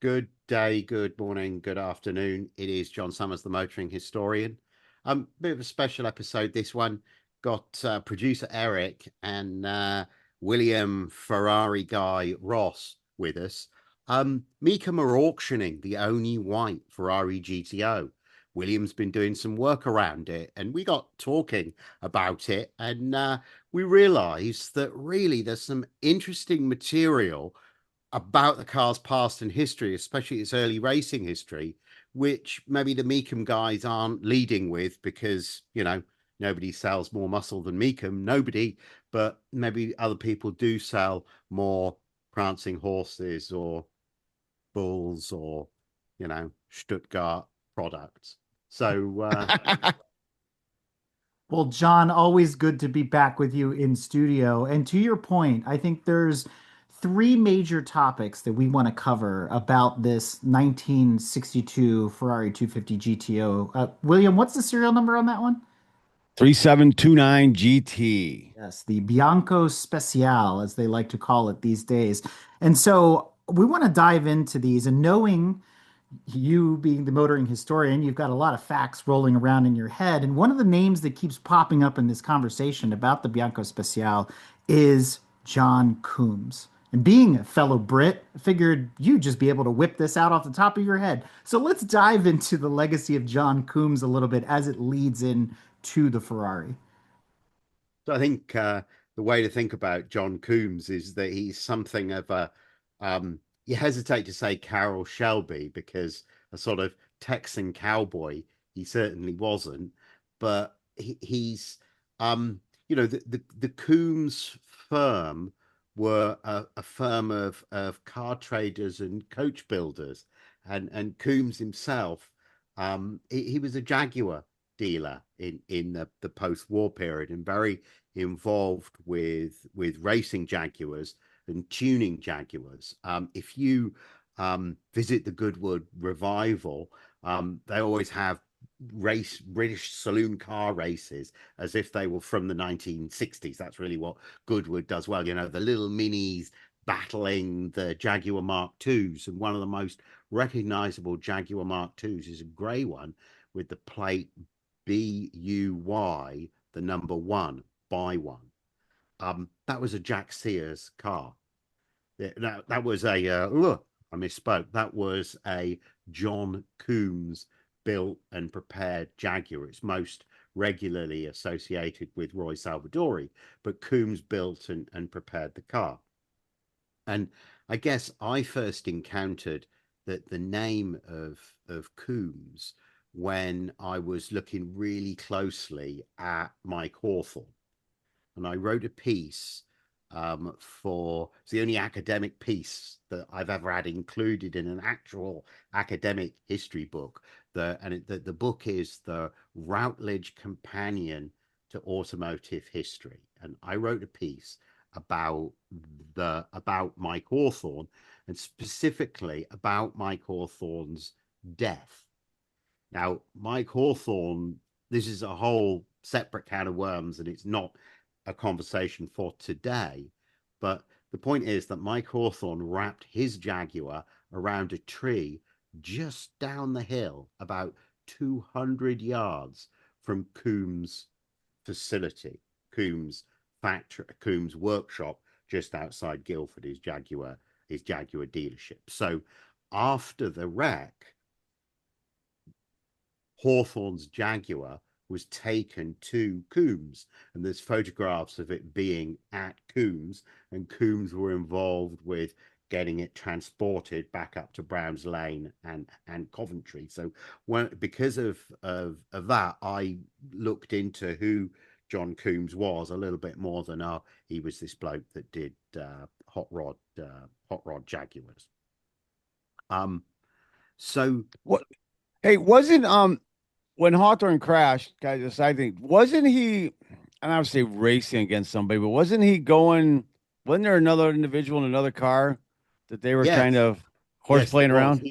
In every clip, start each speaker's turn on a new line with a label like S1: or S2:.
S1: Good day, good morning, good afternoon. It is John Summers, the motoring historian. Bit of a special episode. This one got producer Eric and William Ferrari guy Ross with us. Mecum are auctioning the only white Ferrari GTO. William's been doing some work around it, and we got talking about it, and we realised that really there's some interesting material about the car's past and history, especially its early racing history, which maybe the Mecum guys aren't leading with because, nobody sells more muscle than Mecum, nobody, but maybe other people do sell more prancing horses or bulls or, Stuttgart products. So,
S2: Well, John, always good to be back with you in studio. And to your point, I think there's three major topics that we want to cover about this 1962 Ferrari 250 GTO. William, what's the serial number on that one?
S3: 3729 GT.
S2: Yes, the Bianco Speciale, as they like to call it these days. And so we want to dive into these and knowing you being the motoring historian, you've got a lot of facts rolling around in your head. And one of the names that keeps popping up in this conversation about the Bianco Speciale is John Coombs. And being a fellow Brit, I figured you'd just be able to whip this out off the top of your head. So let's dive into the legacy of John Coombs a little bit as it leads in to the Ferrari.
S1: So I think the way to think about John Coombs is that he's something of a, you hesitate to say Carroll Shelby because a sort of Texan cowboy, he certainly wasn't, but he's, the Coombs firm were a firm of car traders and coach builders, and Coombs himself, he was a Jaguar dealer in the post-war period and very involved with racing Jaguars and tuning Jaguars. If you visit the Goodwood Revival, they always have race British saloon car races as if they were from the 1960s. That's really what Goodwood does well. The little minis battling the Jaguar Mark IIs, and one of the most recognizable Jaguar Mark IIs is a grey one with the plate BUY, the number one, buy one. That was a Jack Sears car. That was I misspoke. That was a John Coombs built and prepared Jaguar. It's most regularly associated with Roy Salvadori, but Coombs built and prepared the car. And I guess I first encountered the name of Coombs when I was looking really closely at Mike Hawthorn. And I wrote a piece for it's the only academic piece that I've ever had included in an actual academic history book. The book is the Routledge Companion to Automotive History, and I wrote a piece about Mike Hawthorn and specifically about Mike Hawthorn's death. Now, Mike Hawthorn, this is a whole separate can of worms, and it's not a conversation for today. But the point is that Mike Hawthorn wrapped his Jaguar around a tree just down the hill, about 200 yards from Coombs' facility, Coombs' factory, Coombs' workshop, just outside Guildford, his Jaguar dealership. So after the wreck, Hawthorne's Jaguar was taken to Coombs, and there's photographs of it being at Coombs, and Coombs were involved with getting it transported back up to Browns Lane and Coventry. So because of that, I looked into who John Coombs was a little bit more than he was this bloke that did hot rod Jaguars. So
S3: What? Hey, wasn't when Hawthorne crashed, guys, I think wasn't he? And I would say racing against somebody, but wasn't he going? Wasn't there another individual in another car that they were kind
S1: yes,
S3: of horse
S1: Yes, there
S3: playing
S1: was.
S3: around?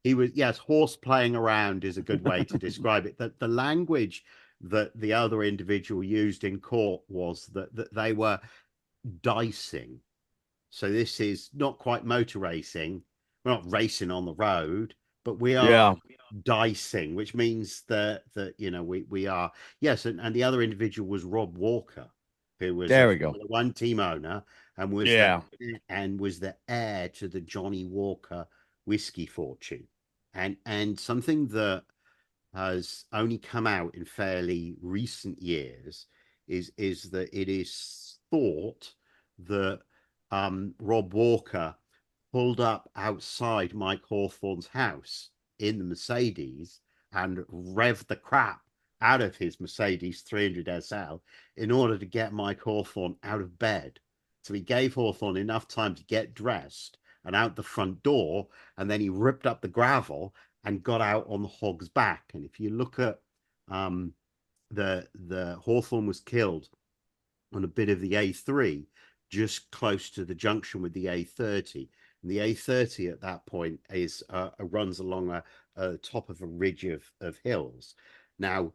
S1: He was, yes, horse playing around is a good way to describe it. That the language that the other individual used in court was that they were dicing. So this is not quite motor racing, we're not racing on the road, but we are
S3: Yeah.
S1: dicing, which means that we are, yes. And the other individual was Rob Walker, who was a
S3: There we go.
S1: Formula One team owner and
S3: Yeah.
S1: was the heir to the Johnny Walker whiskey fortune, and something that has only come out in fairly recent years is that it is thought that Rob Walker pulled up outside Mike Hawthorn's house in the Mercedes and revved the crap out of his Mercedes 300 SL in order to get Mike Hawthorn out of bed. So he gave Hawthorn enough time to get dressed and out the front door, and then he ripped up the gravel and got out on the hog's back. And if you look at the Hawthorn was killed on a bit of the A3, just close to the junction with the A30. And the A30 at that point is runs along a top of a ridge of hills. Now,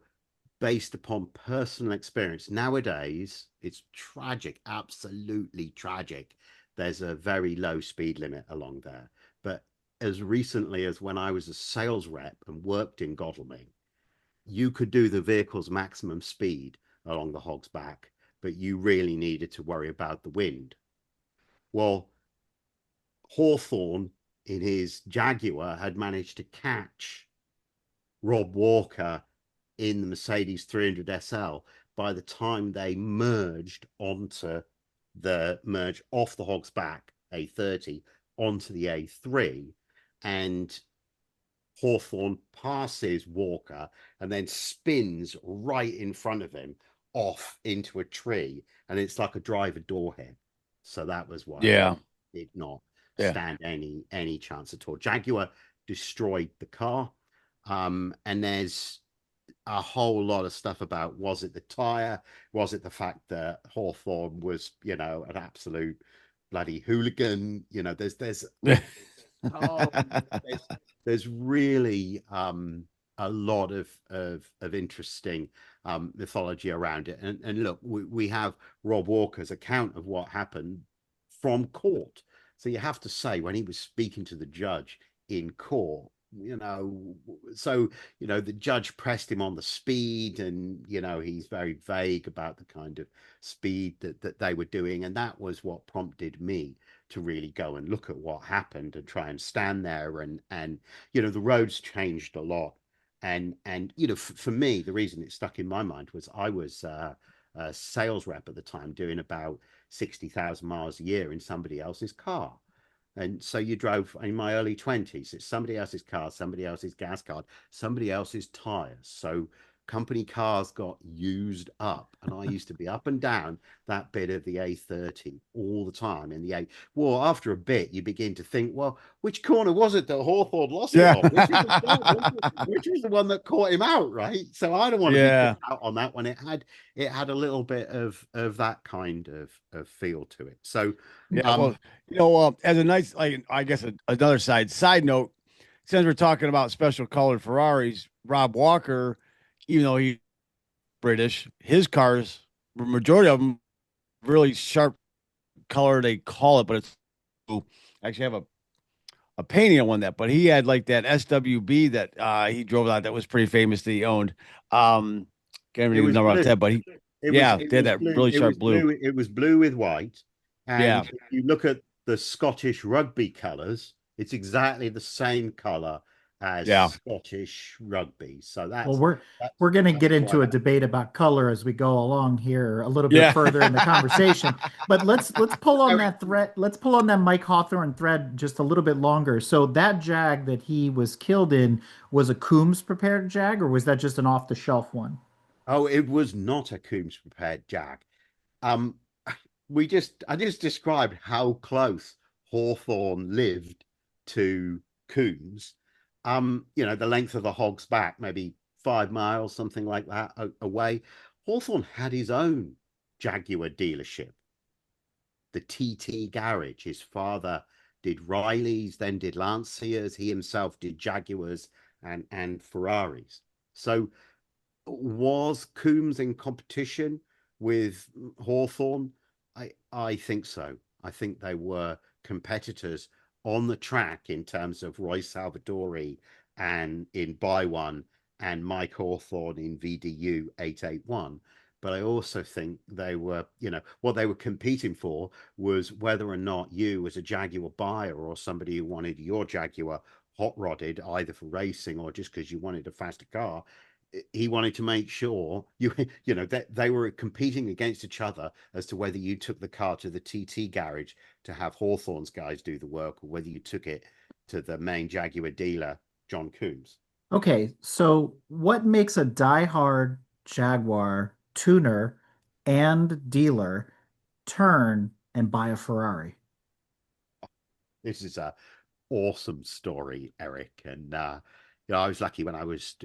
S1: based upon personal experience, nowadays it's tragic, absolutely tragic. There's a very low speed limit along there. But as recently as when I was a sales rep and worked in Godalming, you could do the vehicle's maximum speed along the hog's back, but you really needed to worry about the wind. Well, Hawthorn in his Jaguar had managed to catch Rob Walker in the Mercedes 300 SL by the time they merged off the hog's back A30 onto the A3, and Hawthorn passes Walker and then spins right in front of him off into a tree, and it's like a driver door hit. So that was why
S3: Yeah.
S1: he did not
S3: Yeah.
S1: stand any chance at all. Jaguar destroyed the car, and there's a whole lot of stuff about, was it the tire, was it the fact that Hawthorn was an absolute bloody hooligan. Oh, there's really a lot of interesting mythology around it. And look, we have Rob Walker's account of what happened from court. So you have to say, when he was speaking to the judge in court, the judge pressed him on the speed, and he's very vague about the kind of speed that they were doing. And that was what prompted me to really go and look at what happened and try and stand there. And the roads changed a lot. And for me, the reason it stuck in my mind was I was a sales rep at the time, doing about 60,000 miles a year in somebody else's car. And so you drove in my early 20s. It's somebody else's car, somebody else's gas card, somebody else's tires. So company cars got used up. And I used to be up and down that bit of the A30 all the time in the A. Well, after a bit, you begin to think, well, which corner was it that Hawthorn lost it on? Which was the one that caught him out, right? So I don't want to be caught out on that one. It had a little bit of that kind of feel to it. So
S3: yeah, as a nice, like, I guess another side note, since we're talking about special colored Ferraris, Rob Walker, even though he's British, his cars, majority of them, really sharp color, they call it, but it's actually have a painting on that. But he had like that SWB that he drove out that was pretty famous that he owned. Can't remember the number off that, but they had that really sharp blue.
S1: It was blue with white. And
S3: Yeah.
S1: if you look at the Scottish rugby colours, it's exactly the same colour as Scottish rugby. So
S2: we're going to get into a debate about color as we go along here a little bit further in the conversation. But let's pull on that thread. Let's pull on that Mike Hawthorn thread just a little bit longer. So that Jag that he was killed in was a Coombs prepared Jag, or was that just an off the shelf one?
S1: Oh, it was not a Coombs prepared Jag. I just described how close Hawthorn lived to Coombs. The length of the hog's back, maybe 5 miles, something like that away. Hawthorn had his own Jaguar dealership, the TT Garage. His father did Riley's, then did Lanciers. He himself did Jaguars and Ferraris. So was Coombs in competition with Hawthorn? I think so. I think they were competitors on the track in terms of Roy Salvadori and in Buy One and Mike Hawthorn in VDU 881. But I also think they were, what they were competing for was whether or not you, as a Jaguar buyer or somebody who wanted your Jaguar hot rodded, either for racing or just because you wanted a faster car, he wanted to make sure that they were competing against each other as to whether you took the car to the TT garage to have Hawthorne's guys do the work, or whether you took it to the main Jaguar dealer, John Coombs.
S2: Okay, so what makes a diehard Jaguar tuner and dealer turn and buy a Ferrari?
S1: This is a awesome story, Eric. And I was lucky when I was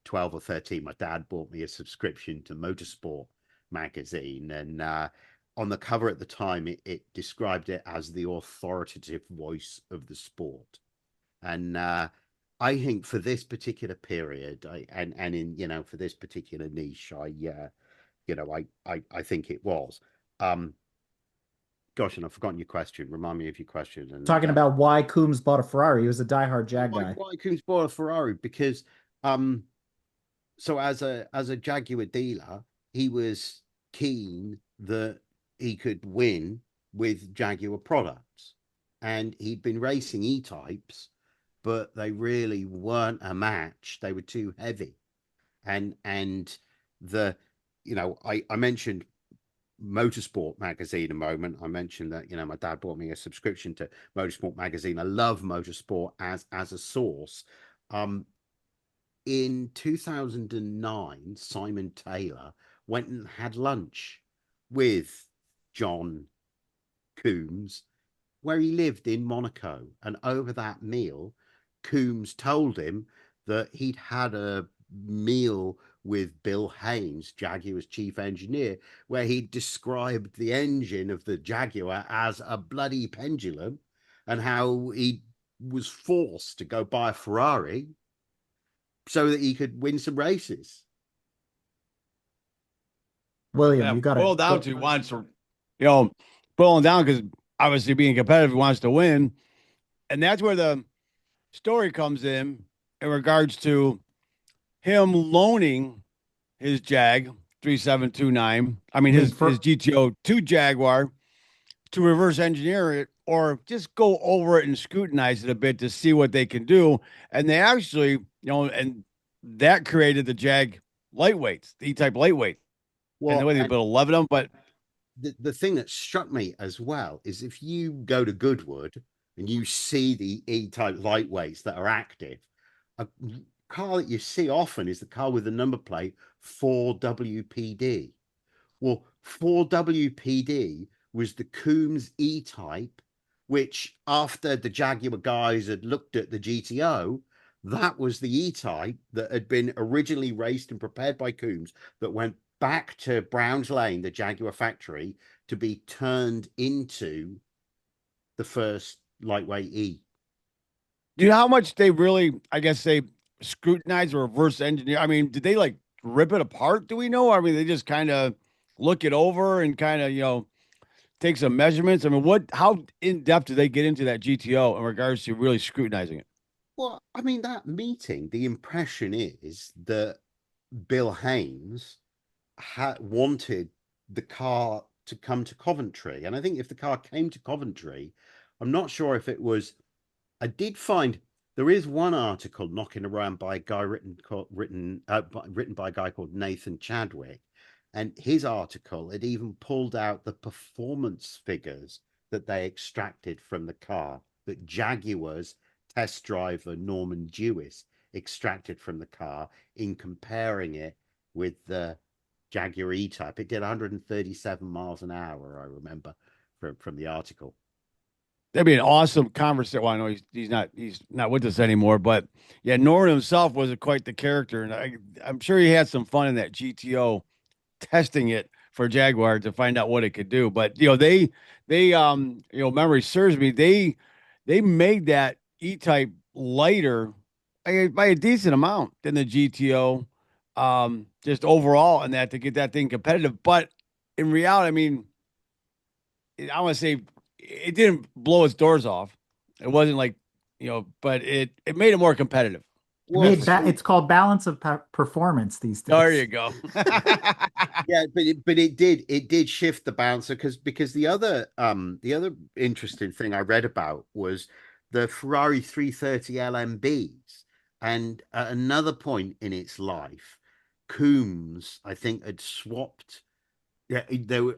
S1: 12 or 13. My dad bought me a subscription to Motorsport magazine, and on the cover at the time, it described it as the authoritative voice of the sport. And I think for this particular period, and in for this particular niche, I think it was. Gosh, and I've forgotten your question. Remind me of your question. And
S2: Talking about why Coombs bought a Ferrari. He was a diehard Jag guy.
S1: why Coombs bought a Ferrari? Because so as a Jaguar dealer, he was keen that he could win with Jaguar products, and he'd been racing E-types, but they really weren't a match. They were too heavy, and the I mentioned Motorsport magazine a moment. I mentioned that my dad bought me a subscription to Motorsport magazine. I love Motorsport as a source. In 2009, Simon Taylor went and had lunch with John Coombs, where he lived in Monaco. And over that meal, Coombs told him that he'd had a meal with Bill Haynes, Jaguar's chief engineer, where he described the engine of the Jaguar as a bloody pendulum, and how he was forced to go buy a Ferrari so that he could win some races.
S2: William,
S3: Yeah,
S2: you got
S3: boiled down
S2: to.
S3: to he wants to, boiling down because obviously being competitive, he wants to win. And that's where the story comes in regards to him loaning his Jag 3729, I mean his GTO to Jaguar to reverse engineer it or just go over it and scrutinize it a bit to see what they can do. And they actually, and that created the Jag lightweights, the E-type lightweight. And the way they built 11 of them. But
S1: the thing that struck me as well is if you go to Goodwood and you see the E-type lightweights that are active, a car that you see often is the car with the number plate 4WPD. Well, 4WPD was the Coombs E-type, which after the Jaguar guys had looked at the GTO, that was the E-type that had been originally raced and prepared by Coombs that went back to Browns Lane, the Jaguar factory, to be turned into the first lightweight E.
S3: Do you know how much they really, I guess, they scrutinize or reverse engineer? I mean, did they like rip it apart? Do we know? I mean, they just kind of look it over and kind of, take some measurements. I mean, how in depth do they get into that GTO in regards to really scrutinizing it?
S1: Well, I mean, that meeting, the impression is that Bill Haynes wanted the car to come to Coventry. And I think if the car came to Coventry, I'm not sure if it was. I did find there is one article knocking around by a guy written by a guy called Nathan Chadwick, and his article had even pulled out the performance figures that they extracted from the car that Jaguar's test driver Norman Dewis extracted from the car in comparing it with the Jaguar E-type. It did 137 miles an hour, I remember from the article.
S3: That'd be an awesome conversation. Well, I know he's not with us anymore, but yeah, Norman himself was quite the character, and I'm sure he had some fun in that GTO testing it for Jaguar to find out what it could do. But they memory serves me, they made that E-type lighter by a decent amount than the GTO, just overall, and that to get that thing competitive. But in reality, I mean, I want to say it didn't blow its doors off. It wasn't like, but it made it more competitive.
S1: Well,
S2: It's called balance of performance these
S3: There
S2: days.
S3: you go.
S1: yeah, but it did shift the bouncer because the other interesting thing I read about was the Ferrari 330 LMBs, and at another point in its life, Coombs I think had swapped. Yeah,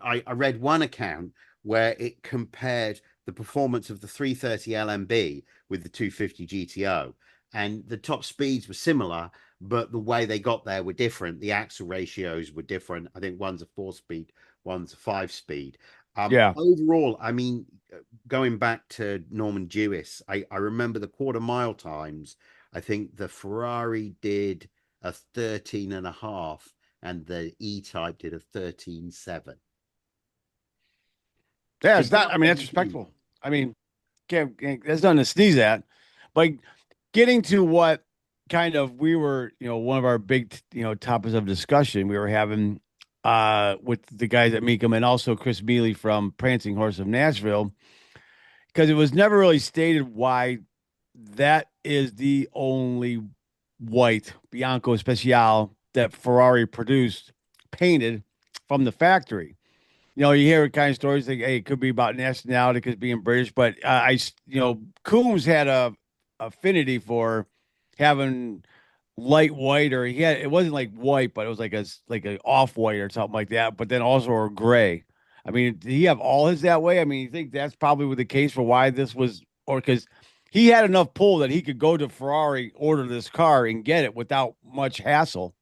S1: I read one account where it compared the performance of the 330 LMB with the 250 GTO, and the top speeds were similar, but the way they got there were different. The axle ratios were different. I think one's a 4 speed, one's a 5 speed.
S3: Yeah.
S1: Overall, I mean, going back to Norman Jewis, I remember the quarter mile times. I think the Ferrari did a 13 and a half and the E-Type did a 13.7.
S3: Yeah,
S1: So
S3: it's not, I mean, that's respectful. I mean, that's nothing to sneeze at. But getting to what kind of we were, one of our big, topics of discussion we were having with the guys at Mecum and also Chris Mealy from Prancing Horse of Nashville, because it was never really stated why that is the only white Bianco Speciale that Ferrari produced, painted from the factory. You hear kind of stories like, hey, it could be about nationality, because being British, but Coombs had a affinity for having light white, or it wasn't like white, but it was like a off white or something like that, but then also a gray. I mean, did he have all his that way? I mean, you think that's probably the case for why this was, or because he had enough pull that he could go to Ferrari, order this car, and get it without much hassle.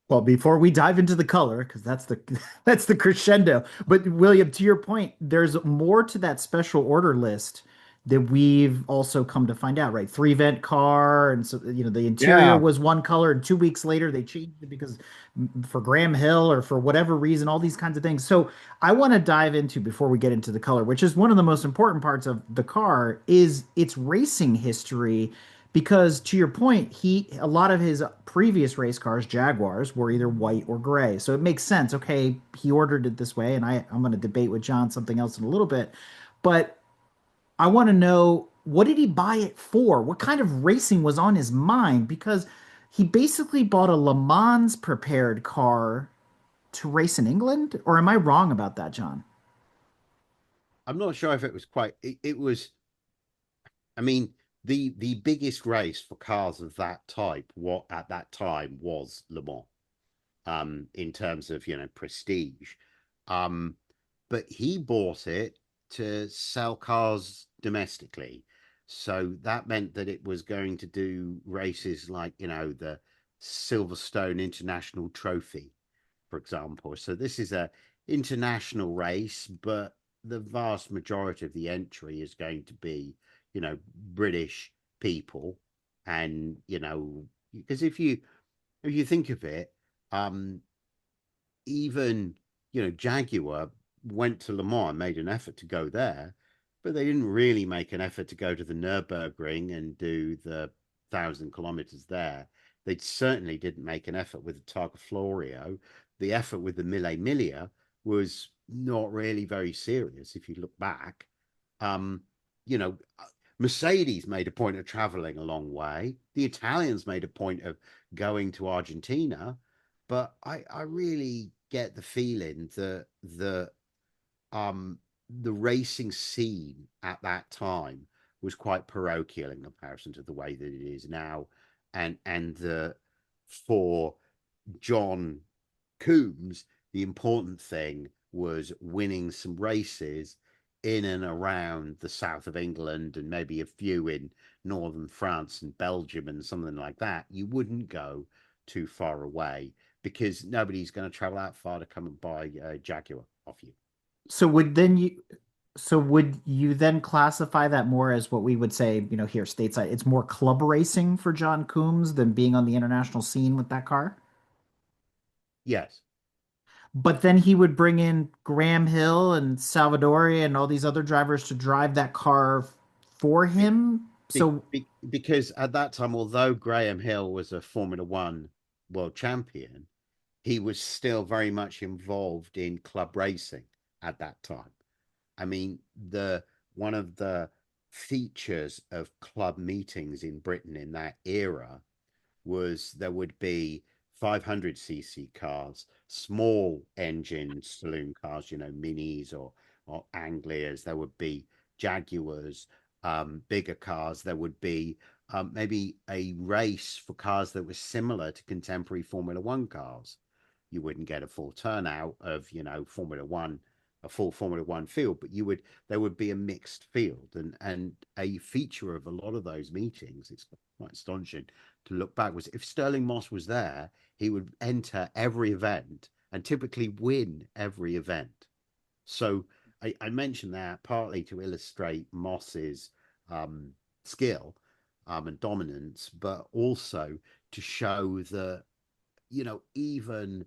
S2: Well, before we dive into the color, because that's the that's the crescendo. But William, to your point, there's more to that special order list that we've also come to find out, right? Three vent car, and so the interior
S3: Yeah.
S2: was one color, and 2 weeks later they changed it because for Graham Hill or for whatever reason, all these kinds of things. So I want to dive into before we get into the color, which is one of the most important parts of the car, is its racing history because to your point, a lot of his previous race cars, Jaguars, were either white or gray. So it makes sense. Okay, he ordered it this way, and I'm going to debate with John something else in a little bit. But I want to know, what did he buy it for? What kind of racing was on his mind? Because he basically bought a Le Mans prepared car to race in England, or am I wrong about that, John?
S1: I'm not sure if it was quite. It was. I mean, the biggest race for cars of that type, what at that time was Le Mans. In terms of prestige. Um, but he bought it to sell cars domestically. So that meant that it was going to do races like, the Silverstone International Trophy, for example. So this is a international race, but the vast majority of the entry is going to be, British people. And, because if you think of it, um, even Jaguar went to Le Mans, made an effort to go there, but they didn't really make an effort to go to the Nurburgring and do the 1,000 kilometers there. They certainly didn't make an effort with the Targa Florio. The effort with the Mille Miglia was not really very serious if you look back. Um, you know, Mercedes made a point of traveling a long way. The Italians made a point of going to Argentina, but I really get the feeling that um the racing scene at that time was quite parochial in comparison to the way that it is now, and the for John Coombs, the important thing was winning some races in and around the south of England and maybe a few in northern France and Belgium and something like that. You wouldn't go too far away because nobody's going to travel that far to come and buy a Jaguar off you.
S2: So would you then classify that more as what we would say, here stateside, it's more club racing for John Coombs than being on the international scene with that car?
S1: Yes.
S2: But then he would bring in Graham Hill and Salvadori and all these other drivers to drive that car for him. So,
S1: Because at that time, although Graham Hill was a Formula One world champion, he was still very much involved in club racing at that time. I mean, the one of the features of club meetings in Britain in that era was there would be 500cc cars, small engine saloon cars, minis or Anglias. There would be Jaguars, bigger cars. There would be maybe a race for cars that was similar to contemporary Formula One cars. You wouldn't get a full turnout of, Formula One, a full Formula One field, but there would be a mixed field. And a feature of a lot of those meetings, it's quite astonishing to look back, was if Sterling Moss was there, he would enter every event and typically win every event. So I mentioned that partly to illustrate Moss's skill and dominance, but also to show that, even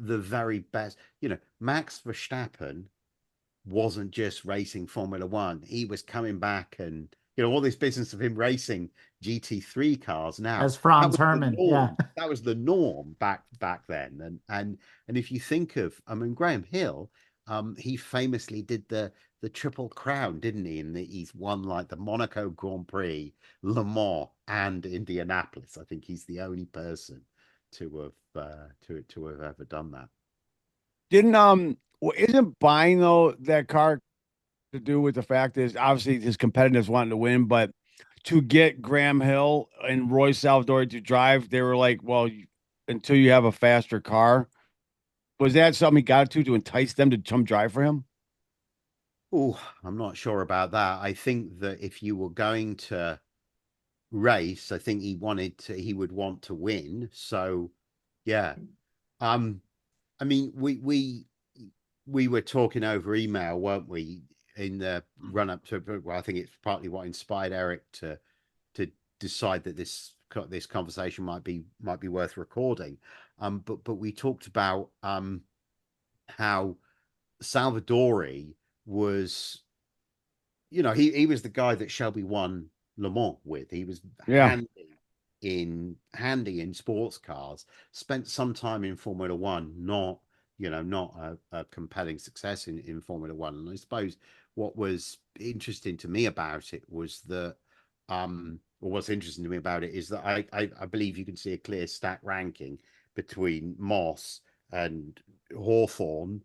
S1: the very best, Max Verstappen wasn't just racing Formula One. He was coming back and, all this business of him racing GT3 cars now.
S2: As Franz
S1: That was the
S2: Herrmann. Yeah.
S1: norm. That was the norm back then. And if you think of, Graham Hill, he famously did the Triple Crown, didn't he? And he's won like the Monaco Grand Prix, Le Mans, and Indianapolis. I think he's the only person to have ever done that.
S3: Isn't buying though that car to do with the fact is obviously his competitors wanting to win, but to get Graham Hill and Roy Salvadori to drive, they were like, well, until you have a faster car. Was that something he got to entice them to come drive for him?
S1: Oh, I'm not sure about that. I think that if you were going to race, I think he would want to win. So yeah. I mean, we were talking over email, weren't we, in the run up to, well, I think it's partly what inspired Eric to decide that this conversation might be worth recording. But we talked about how Salvadori was, he was the guy that Shelby won Le Mans with. He was handy in sports cars, spent some time in Formula One, not a compelling success in Formula One. And I suppose what was interesting to me about it was that or what's interesting to me about it is that I believe you can see a clear stack ranking between Moss and Hawthorn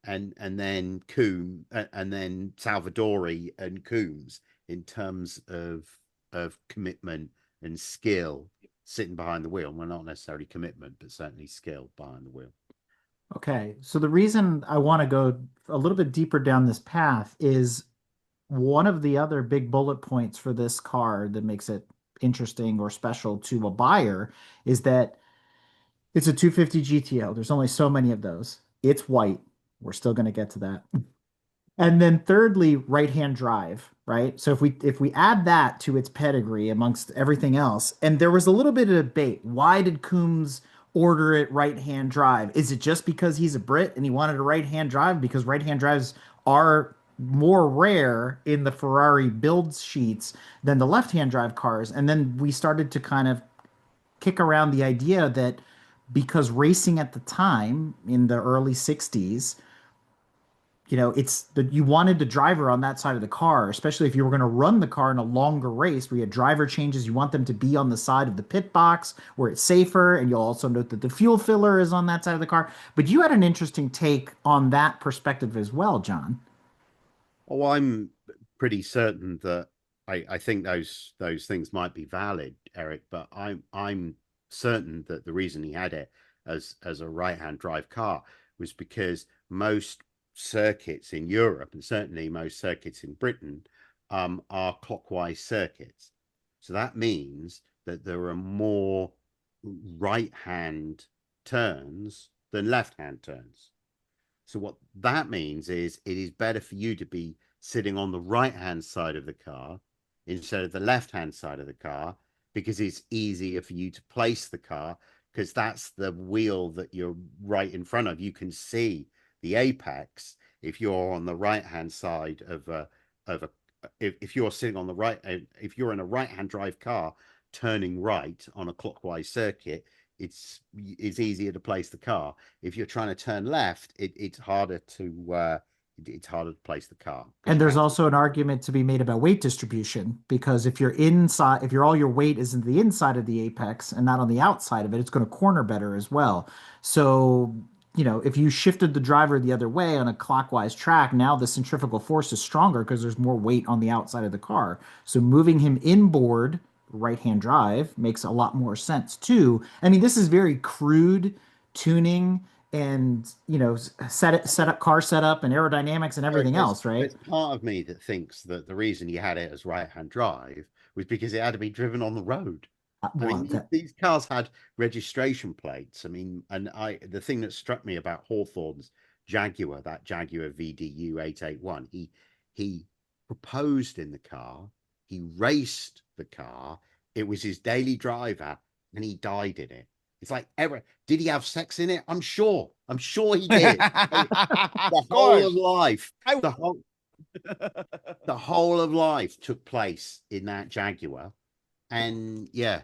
S1: and then Coombs and then Salvadori and Coombs in terms of commitment and skill sitting behind the wheel. Well, not necessarily commitment, but certainly skill behind the wheel.
S2: Okay. So the reason I want to go a little bit deeper down this path is one of the other big bullet points for this car that makes it interesting or special to a buyer is that it's a 250 GTO. There's only so many of those. It's white. We're still going to get to that. And then thirdly, right-hand drive, right? So if we add that to its pedigree amongst everything else, and there was a little bit of debate. Why did Coombs order it right-hand drive? Is it just because he's a Brit and he wanted a right-hand drive? Because right-hand drives are more rare in the Ferrari build sheets than the left-hand drive cars. And then we started to kind of kick around the idea that because racing at the time in the early 60s, it's that you wanted the driver on that side of the car, especially if you were going to run the car in a longer race where you had driver changes. You want them to be on the side of the pit box where it's safer. And you'll also note that the fuel filler is on that side of the car. But you had an interesting take on that perspective as well, John.
S1: Oh, I'm pretty certain that I think those things might be valid, Eric, but I'm certain that the reason he had it as a right-hand drive car was because most circuits in Europe and certainly most circuits in Britain are clockwise circuits. So that means that there are more right-hand turns than left-hand turns. So what that means is it is better for you to be sitting on the right-hand side of the car instead of the left-hand side of the car because it's easier for you to place the car because that's the wheel that you're right in front of. You can see the apex if you're on the right-hand side if you're sitting on the right, if you're in a right-hand drive car turning right on a clockwise circuit, it's easier to place the car. If you're trying to turn left, it's harder to it's harder to place the car.
S2: And there's also an argument to be made about weight distribution because if you're inside, if all your weight is in the inside of the apex and not on the outside of it, it's going to corner better as well. So, if you shifted the driver the other way on a clockwise track, now the centrifugal force is stronger because there's more weight on the outside of the car. So moving him inboard, right-hand drive, makes a lot more sense too. I mean, this is very crude tuning and set up car setup and aerodynamics and everything else, right?
S1: There's part of me that thinks that the reason you had it as right-hand drive was because it had to be driven on the road. These cars had registration plates. I mean, and the thing that struck me about Hawthorn's Jaguar, that Jaguar VDU 881, he proposed in the car, he raced the car, it was his daily driver, and he died in it. It's like, did he have sex in it? I'm sure he did. The whole of life, the whole of life took place in that Jaguar. And yeah.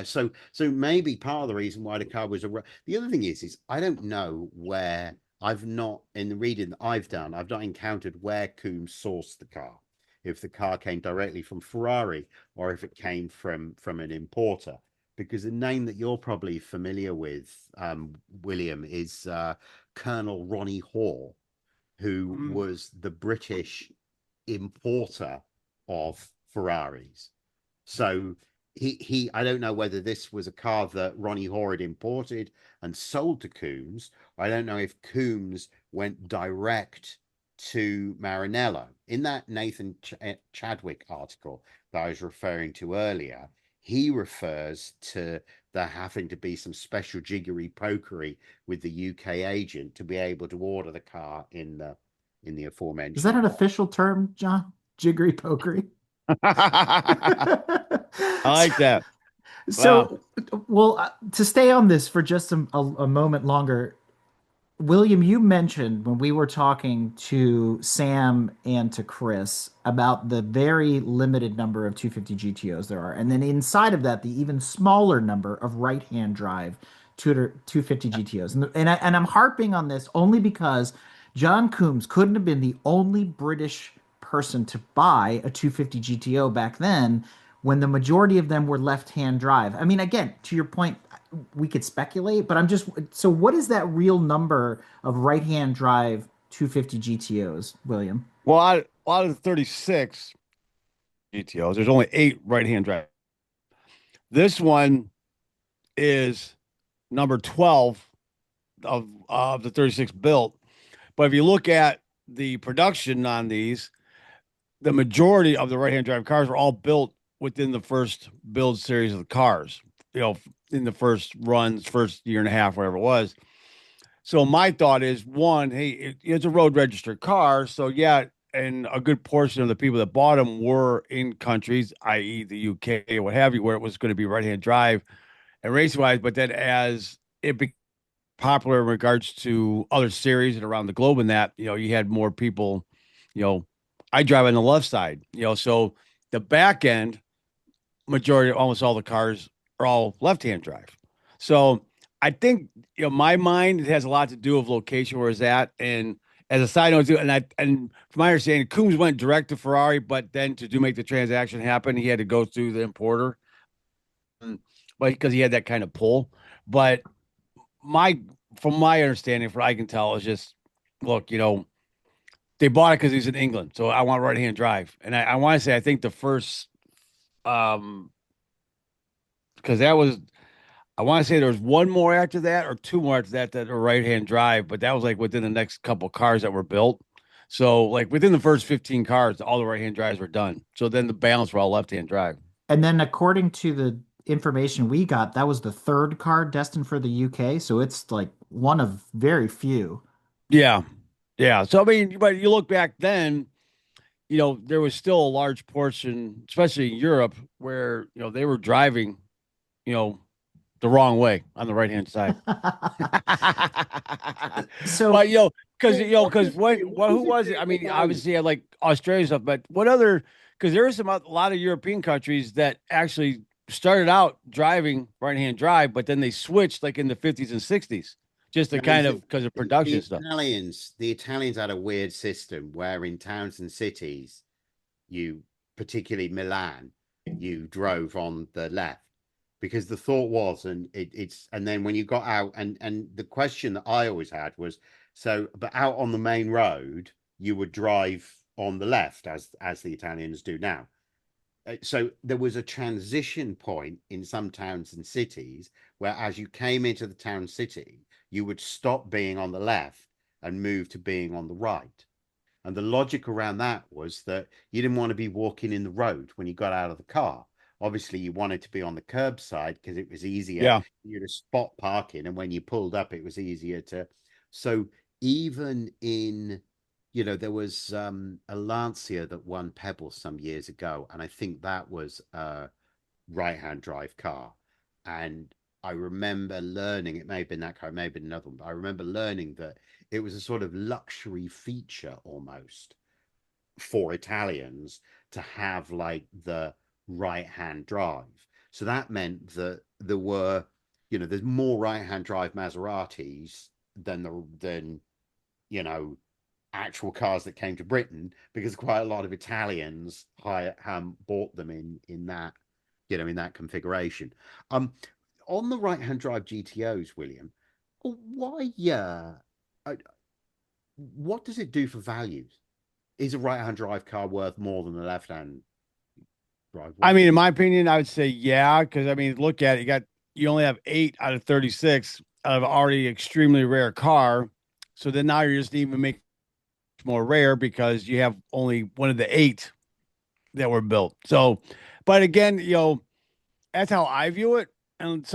S1: So maybe part of the reason why the car was the other thing is I don't know where in the reading that I've done, I've not encountered where Coombs sourced the car. If the car came directly from Ferrari or if it came from an importer. Because the name that you're probably familiar with, William, is Colonel Ronnie Hoare, who was the British importer of Ferraris. So I don't know whether this was a car that Ronnie Hoare had imported and sold to Coombs. I don't know if Coombs went direct to Maranello. In that Nathan Chadwick article that I was referring to earlier, he refers to there having to be some special jiggery pokery with the UK agent to be able to order the car in the aforementioned.
S2: Is that an official term, John? Jiggery pokery?
S3: I like that.
S2: So, wow. Well, to stay on this for just a moment longer, William, you mentioned when we were talking to Sam and to Chris about the very limited number of 250 GTOs there are. And then inside of that, the even smaller number of right-hand drive 250 GTOs. And I'm harping on this only because John Coombs couldn't have been the only British person to buy a 250 GTO back then when the majority of them were left-hand drive. I mean, again, to your point, we could speculate, but so what is that real number of right-hand drive 250 GTOs, William?
S3: Well, out of the 36 GTOs, there's only 8 right-hand drive. This one is number 12 of the 36 built. But if you look at the production on these, the majority of the right-hand drive cars were all built within the first build series of the cars, in the first runs, first year and a half, whatever it was. So my thought is, one, hey, it's a road registered car. So yeah, and a good portion of the people that bought them were in countries, i.e. the UK, what have you, where it was going to be right-hand drive and race-wise. But then as it became popular in regards to other series and around the globe and that, you had more people, I drive on the left side, so the back end majority, almost all the cars are all left-hand drive. So I think, my mind, it has a lot to do with location where it's at. And as a side note, and from my understanding, Coombs went direct to Ferrari, but then to make the transaction happen, he had to go through the importer, but because he had that kind of pull. But from my understanding, from what I can tell, is just, look, they bought it because he's in England, so I want right-hand drive. And I want to say, I think the first, because that was, I want to say there was one more after that or two more after that are right-hand drive, but that was like within the next couple cars that were built. So like within the first 15 cars, all the right-hand drives were done. So then the balance were all left-hand drive.
S2: And then according to the information we got, that was the third car destined for the UK. So it's like one of very few.
S3: Yeah. Yeah. So, I mean, but you look back then, there was still a large portion, especially in Europe, where, they were driving, the wrong way on the right-hand side.
S2: So,
S3: but, because who was it? I mean, obviously I had like Australia stuff, but what other, because there are a lot of European countries that actually started out driving right-hand drive, but then they switched like in the 50s and 60s. just to
S1: I mean,
S3: kind of because of production stuff.
S1: The Italians had a weird system where in towns and cities, you, particularly Milan, you drove on the left because the thought was, and it's, and then when you got out, and the question that I always had was, so, but out on the main road, you would drive on the left as the Italians do now. So there was a transition point in some towns and cities where as you came into the town city, you would stop being on the left and move to being on the right. And the logic around that was that you didn't want to be walking in the road when you got out of the car. Obviously, you wanted to be on the curbside because it was easier
S3: Yeah.
S1: for you to spot parking. And when you pulled up, it was easier to. So even in, there was a Lancia that won Pebble some years ago. And I think that was a right-hand drive car. And I remember learning, it may have been that car, it may have been another one, but I remember learning that it was a sort of luxury feature almost for Italians to have like the right-hand drive. So that meant that there were, there's more right-hand drive Maseratis than actual cars that came to Britain because quite a lot of Italians bought them in that in that configuration. On the right-hand drive GTOs, William, why? What does it do for values? Is a right-hand drive car worth more than a left-hand drive one?
S3: I mean, in my opinion, I would say yeah, because I mean, look at it. You only have 8 out of 36 out of already extremely rare car. So then now you're just even making more rare because you have only one of the 8 that were built. So, but again, that's how I view it. And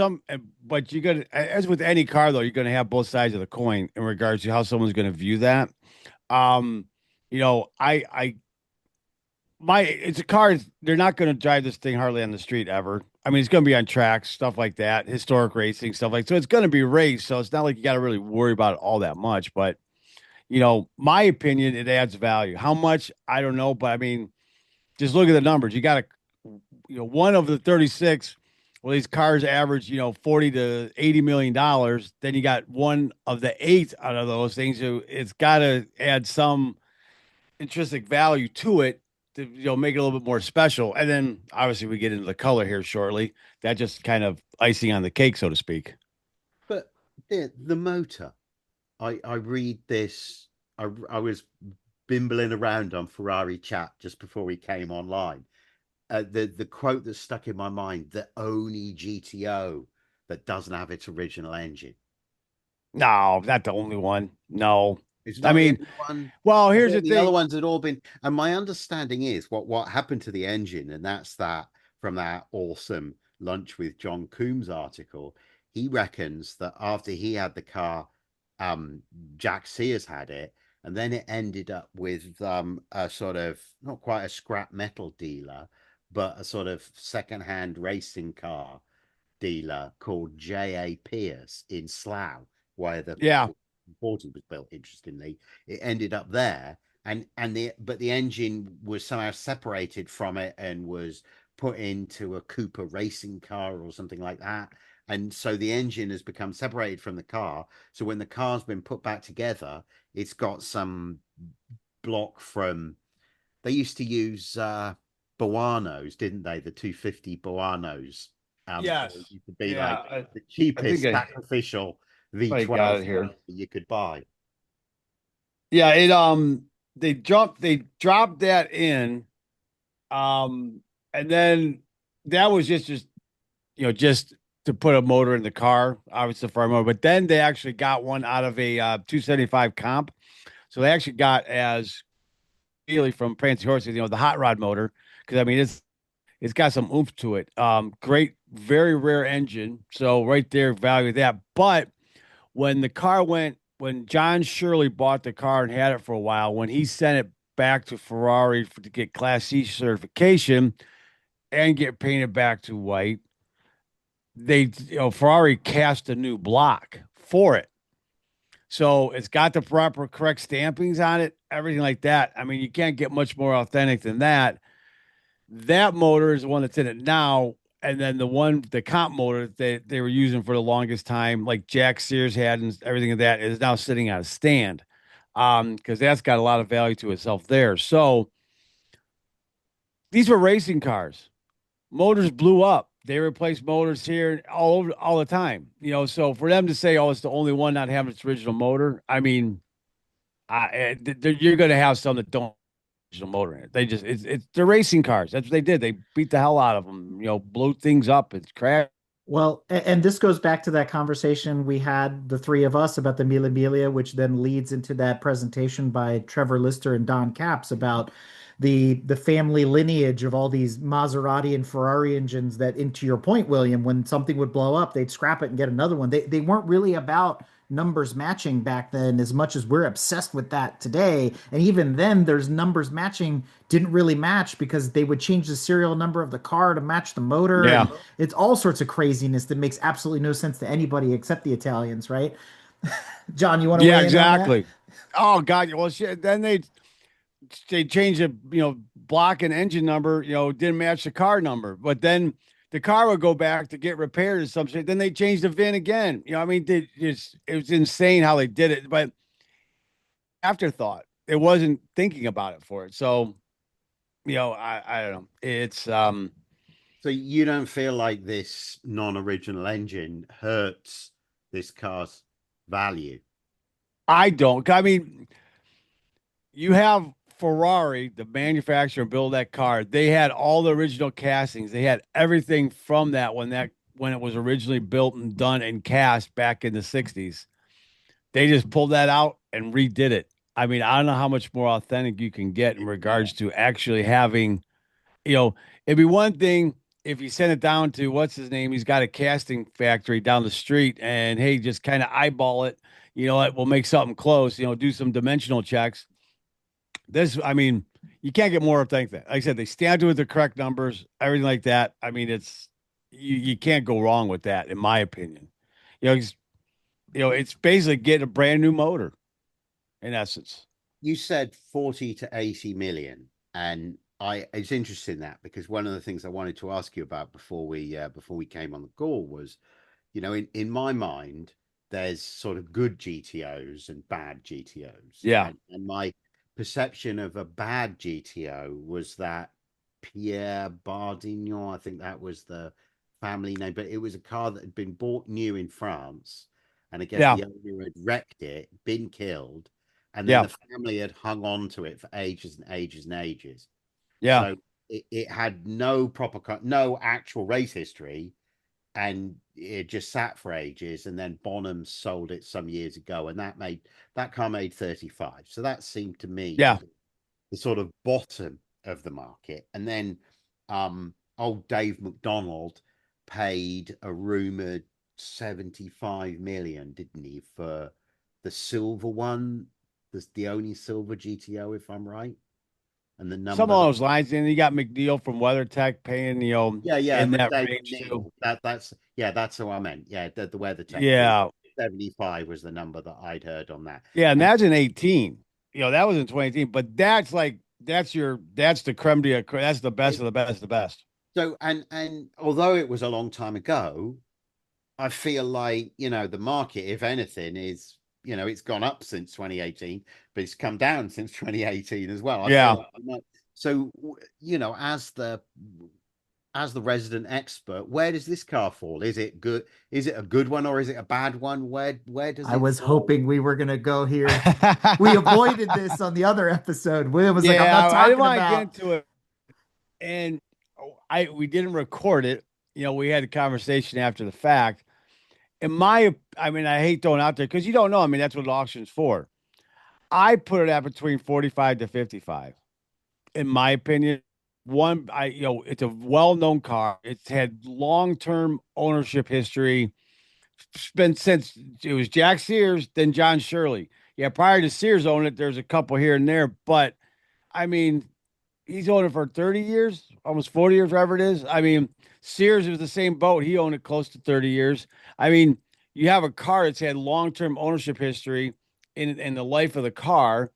S3: but you got to, as with any car though, you're going to have both sides of the coin in regards to how someone's going to view that. Um, it's a car. They're not going to drive this thing hardly on the street ever. I mean, it's going to be on tracks, stuff like that, historic racing, stuff like so. It's going to be raced, so it's not like you got to really worry about it all that much. But my opinion, it adds value. How much I don't know, but I mean, just look at the numbers. You got one of the 36. Well, these cars average, 40 to 80 million dollars. Then you got one of the 8 out of those things. So it's got to add some intrinsic value to it to make it a little bit more special. And then obviously we get into the color here shortly. That just kind of icing on the cake, so to speak.
S1: But the motor, I read this. I was bimbling around on Ferrari chat just before we came online. The quote that stuck in my mind: the only GTO that doesn't have its original engine.
S3: No, not the only one. No,
S1: It's
S3: I
S1: not the
S3: mean,
S1: only one.
S3: well,
S1: I
S3: here's the
S1: thought the other
S3: thing.
S1: ones had all been, and my understanding is what happened to the engine, and that's that from that awesome Lunch with John Coombs article. He reckons that after he had the car, Jack Sears had it, and then it ended up with a sort of not quite a scrap metal dealer, but a sort of secondhand racing car dealer called J.A. Pierce in Slough, where the
S3: Yeah,
S1: 40 was built. Interestingly, it ended up there, but the engine was somehow separated from it and was put into a Cooper racing car or something like that. And so the engine has become separated from the car. So when the car's been put back together, it's got some block from, they used to use Boanos, didn't they? The 250 Boanos. So it
S3: yes,
S1: used to be
S3: yeah.
S1: like the
S3: I think
S1: cheapest sacrificial
S3: I got
S1: V12
S3: it here.
S1: you could buy.
S3: Yeah, they dropped that in, and then that was just to put a motor in the car, obviously for a motor. But then they actually got one out of a 275 comp, so they actually got as really from Fancy Horses, the hot rod motor, because I mean it's got some oomph to it. Great, very rare engine, so right there, value that. But when John Shirley bought the car and had it for a while, when he sent it back to Ferrari to get Class C certification and get painted back to white, Ferrari cast a new block for it. So it's got the proper correct stampings on it, everything like that. I mean, you can't get much more authentic than that. That motor is the one that's in it now. and then the comp motor that they were using for the longest time, like Jack Sears had and everything of that, is now sitting on a stand. Because that's got a lot of value to itself there. So these were racing cars. Motors blew up. They replaced motors here all over all the time. So for them to say, "Oh, it's the only one not having its original motor," I mean, you're going to have some that don't have original motor in it. They just it's they're racing cars. That's what they did. They beat the hell out of them. Blew things up. It's crashed.
S2: Well, and this goes back to that conversation we had, the three of us, about the Mille Miglia, which then leads into that presentation by Trevor Lister and Don Capps about the family lineage of all these Maserati and Ferrari engines that, into your point, William, when something would blow up, they'd scrap it and get another one. They weren't really about numbers matching back then as much as we're obsessed with that today. And even then, there's numbers matching didn't really match because they would change the serial number of the car to match the motor.
S3: Yeah.
S2: And it's all sorts of craziness that makes absolutely no sense to anybody except the Italians, right? John, you want to
S3: Yeah,
S2: weigh in on that?
S3: exactly. Oh God. Well, shit. Then they changed the block and engine number. Didn't match the car number, but then the car would go back to get repaired or some shit. Then they changed the VIN again. I mean, it was insane how they did it, but afterthought. It wasn't thinking about it for it. So, I don't know. It's
S1: So you don't feel like this non-original engine hurts this car's value?
S3: I don't. I mean, you have Ferrari, the manufacturer, build that car. They had all the original castings. They had everything from that when it was originally built and done and cast back in the 60s. They just pulled that out and redid it. I mean, I don't know how much more authentic you can get in regards to actually having, it'd be one thing if you send it down to what's his name, he's got a casting factory down the street, and hey, just kind of eyeball it. We'll make something close, do some dimensional checks. I mean, you can't get more authentic than that. Like I said, they stand to it with the correct numbers, everything like that. I mean, you can't go wrong with that, in my opinion. It's basically getting a brand new motor in essence.
S1: You said 40 to 80 million, and it's interesting that, because one of the things I wanted to ask you about before we came on the call was, in my mind, there's sort of good GTOs and bad GTOs.
S3: Yeah.
S1: And my perception of a bad GTO was that Pierre Bardignon, I think that was the family name, but it was a car that had been bought new in France, and I guess
S3: Yeah.
S1: the owner had wrecked it, been killed, and then
S3: Yeah.
S1: the family had hung on to it for ages and ages and ages.
S3: Yeah.
S1: So it had no no actual race history, and it just sat for ages. And then Bonham sold it some years ago, and that car made 35. So that seemed to me
S3: Yeah.
S1: the sort of bottom of the market. And then old Dave McDonald paid a rumored 75 million, didn't he, for the silver one? That's the only silver GTO, if I'm right. And the
S3: Some
S1: number
S3: of
S1: that,
S3: those lines, and you got McNeil from WeatherTech paying,
S1: yeah,
S3: in that
S1: McDavid
S3: range too.
S1: Neal. That's who I meant. Yeah, the weather tech group.
S3: Yeah.
S1: 75 was the number that I'd heard on that.
S3: Yeah.
S1: And
S3: Imagine 18. That was in 2018, but that's the creme de la creme. That's the best of the best of the best.
S1: so and although it was a long time ago, I feel like, the market, if anything, is, it's gone up since 2018, but it's come down since 2018 as well. I
S3: Yeah.
S1: feel like, so, as the resident expert, where does this car fall? Is it good? Is it a good one, or is it a bad one? Where does
S2: I
S1: it
S2: was
S1: fall?
S2: hoping we were going to go here. We avoided this on the other episode. William was like, I'm
S3: Yeah,
S2: not
S3: I didn't
S2: talking
S3: want to get
S2: about.
S3: into it. And we didn't record it. We had a conversation after the fact. I mean, I hate throwing out there because you don't know. I mean, that's what auction's for. I put it at between 45 to 55, in my opinion. It's a well-known car. It's had long-term ownership history. It's been since it was Jack Sears, then John Shirley. Yeah, prior to Sears owning it, there's a couple here and there, but I mean, he's owned it for 30 years, almost 40 years, whatever it is. I mean, Sears was the same boat. He owned it close to 30 years. I mean, you have a car that's had long-term ownership history in the life of the car.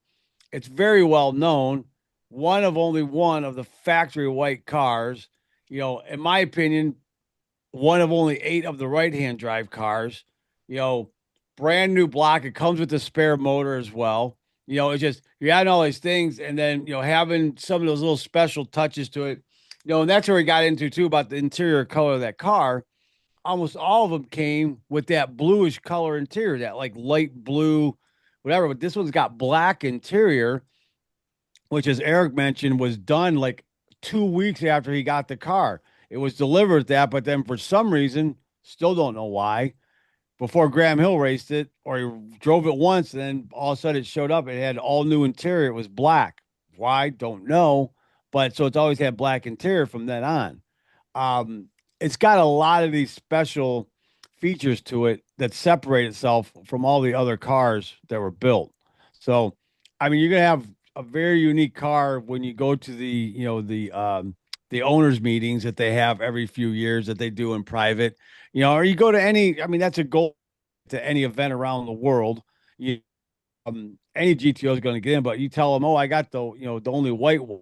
S3: It's very well known. Only one of the factory white cars. In my opinion, one of only 8 of the right-hand drive cars. You know, brand new block. It comes with a spare motor as well. You know, it's just you add all these things, and then having some of those little special touches to it. And that's where we got into too about the interior color of that car. Almost all of them came with that bluish color interior, that like light blue, whatever. But this one's got black interior, which, as Eric mentioned, was done like 2 weeks after he got the car. It was delivered that, but then for some reason, still don't know why, before Graham Hill raced it, or he drove it once, and then all of a sudden it showed up. It had all new interior. It was black. Why? Don't know. But so it's always had black interior from then on. Um, it's got a lot of these special features to it that separate itself from all the other cars that were built. So, I mean, you're gonna have a very unique car when you go to the owners meetings that they have every few years that they do in private, or you go to any. I mean, that's a goal to any event around the world. You, any GTO is going to get in, but you tell them, oh, I got the only white one.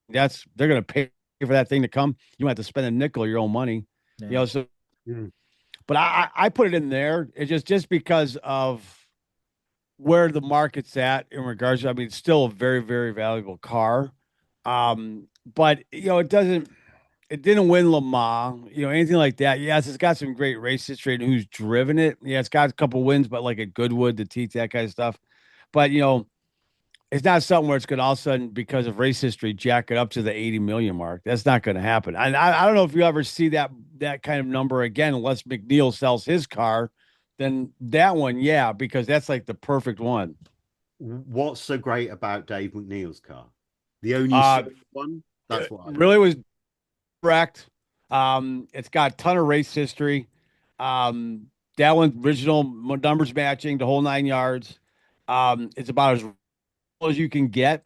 S3: They're going to pay for that thing to come. You don't have to spend a nickel of your own money,
S2: Yeah.
S3: So.
S1: Mm.
S3: But I put it in there. It's just because of where the market's at in regards to, I mean, it's still a very, very valuable car. But it didn't win Le Mans, anything like that. Yes, it's got some great race history and who's driven it. Yeah, it's got a couple wins, but like at Goodwood, the Teats, that kind of stuff. But it's not something where it's going to all of a sudden, because of race history, jack it up to the 80 million mark. That's not going to happen. And I don't know if you ever see that kind of number again, unless McNeil sells his car. Then that one, yeah, because that's like the perfect one.
S1: What's so great about Dave McNeil's car? The only one? That's what I
S3: really was correct. It's got a ton of race history. That one, original numbers matching, the whole 9 yards. It's about as you can get.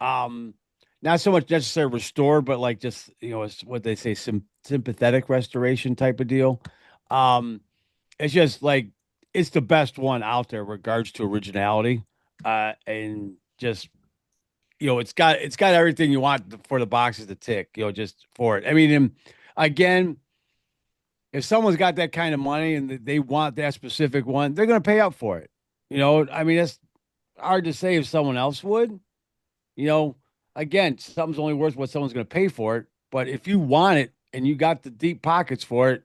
S3: Not so much necessarily restored, but like just it's what they say, sympathetic restoration type of deal. It's just like it's the best one out there in regards to originality, and just it's got everything you want for the boxes to tick. Just for it. I mean, again, if someone's got that kind of money and they want that specific one, they're going to pay up for it. I mean, it's hard to say if someone else would. Again, something's only worth what someone's going to pay for it. But if you want it and you got the deep pockets for it,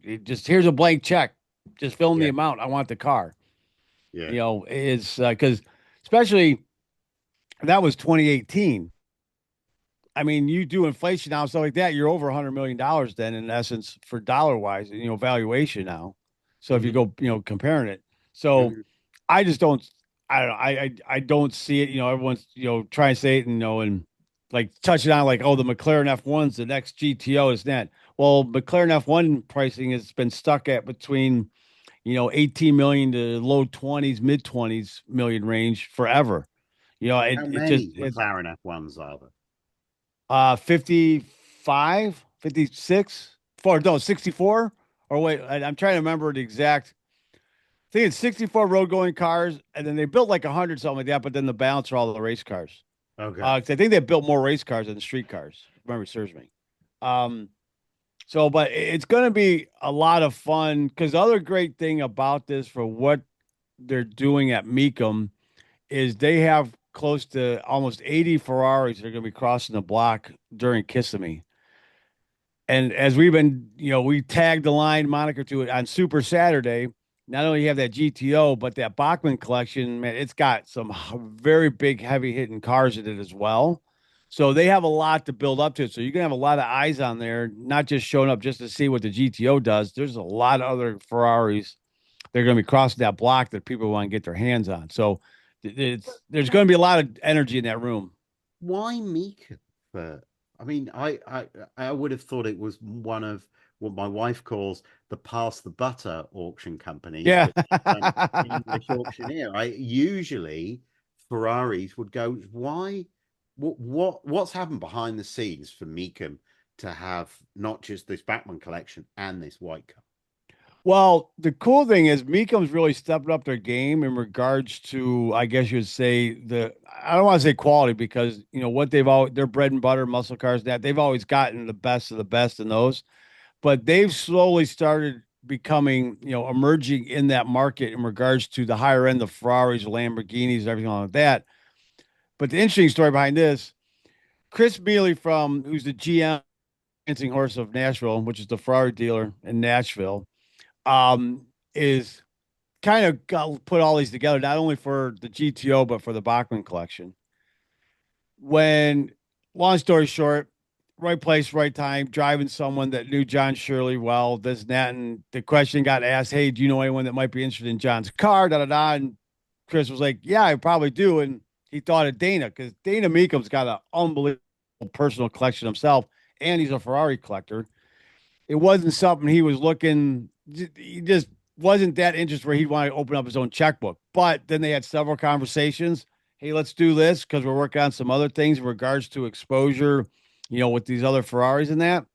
S3: here's a blank check. Just fill in the amount. I want the car.
S1: Yeah.
S3: It's because especially that was 2018. I mean, you do inflation now, stuff like that, you're over $100 million then, in essence, for dollar wise, valuation now. So if you go, comparing it. So I just don't. I don't know. I don't see it. Everyone's trying to say it and like touching on like, oh, the McLaren F1's the next GTO is that. Well, McLaren F1 pricing has been stuck at between 18 million to low 20s, mid 20s million range forever.
S1: How many
S3: it's
S1: McLaren F1s are there?
S3: 55, 56, four, no, 64. Or wait, I'm trying to remember the exact. I think it's 64 road going cars, and then they built like 100 something like that. But then the balance are all the race cars.
S1: Okay.
S3: 'Cause I think they built more race cars than street cars. If memory serves me. But it's going to be a lot of fun because the other great thing about this for what they're doing at Mecum is they have close to almost 80 Ferraris that are going to be crossing the block during Kissimmee. And as we've been, we tagged the line moniker to it on Super Saturday. Not only you have that GTO, but that Bachmann collection, man, it's got some very big, heavy hitting cars in it as well. So they have a lot to build up to it. So you're gonna have a lot of eyes on there, not just showing up just to see what the GTO does. There's a lot of other Ferraris they're gonna be crossing that block that people want to get their hands on. So there's gonna be a lot of energy in that room.
S1: Why Mecum? I mean, I would have thought it was one of what my wife calls the pass the butter auction companies.
S3: Yeah.
S1: English auctioneer. Usually Ferraris would go, why? What's happened behind the scenes for Mecum to have not just this Bachmann collection and this white car?
S3: Well, the cool thing is Mecum's really stepped up their game in regards to, I guess you'd say I don't want to say quality because, what they've always, their bread and butter muscle cars, that they've always gotten the best of the best in those. but they've slowly started becoming, emerging in that market in regards to the higher end, the Ferraris, Lamborghinis, everything like that. But the interesting story behind this, Chris Mealy who's the GM Dancing Horse of Nashville, which is the Ferrari dealer in Nashville, is kind of put all these together, not only for the GTO, but for the Bachmann collection. When, long story short, right place, right time, driving someone that knew John Shirley well, this and that. And the question got asked, hey, do you know anyone that might be interested in John's car? Da da da. And Chris was like, yeah, I probably do. And he thought of Dana because Dana Mecum's got an unbelievable personal collection himself, and he's a Ferrari collector. It wasn't something he was looking, he just wasn't that interested where he'd want to open up his own checkbook. But then they had several conversations. Hey, let's do this because we're working on some other things in regards to exposure, with these other Ferraris and that.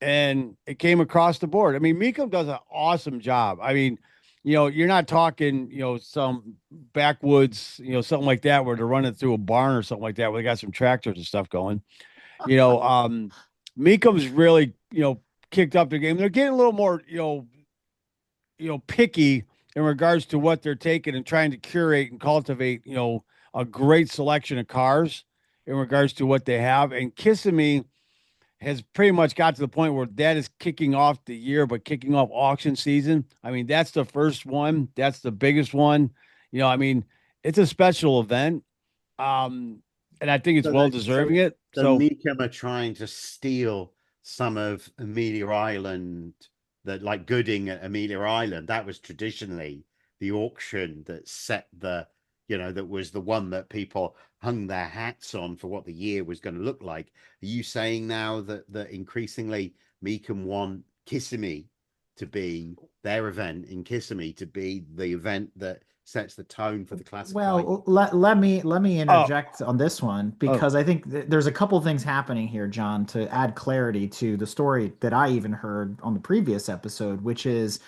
S3: And it came across the board. I mean, Mecum does an awesome job. I mean, you're not talking, some backwoods, something like that where they're running through a barn or something like that where they got some tractors and stuff going. Mecum's really, kicked up the game. They're getting a little more, picky in regards to what they're taking and trying to curate and cultivate, a great selection of cars in regards to what they have. And Kissimmee has pretty much got to the point where that is kicking off the year, but kicking off auction season. I mean, that's the first one. That's the biggest one. I mean, it's a special event. And I think it's well deserving it.
S1: So Mecum are trying to steal some of Amelia Island, that like Gooding at Amelia Island. That was traditionally the auction that set the, that was the one that people hung their hats on for what the year was going to look like. Are you saying now that increasingly Mecum want Kissimmee to be their event in Kissimmee to be the event that sets the tone for the classic?
S2: Well, let me interject on this one because I think there's a couple things happening here, John, to add clarity to the story that I even heard on the previous episode, which is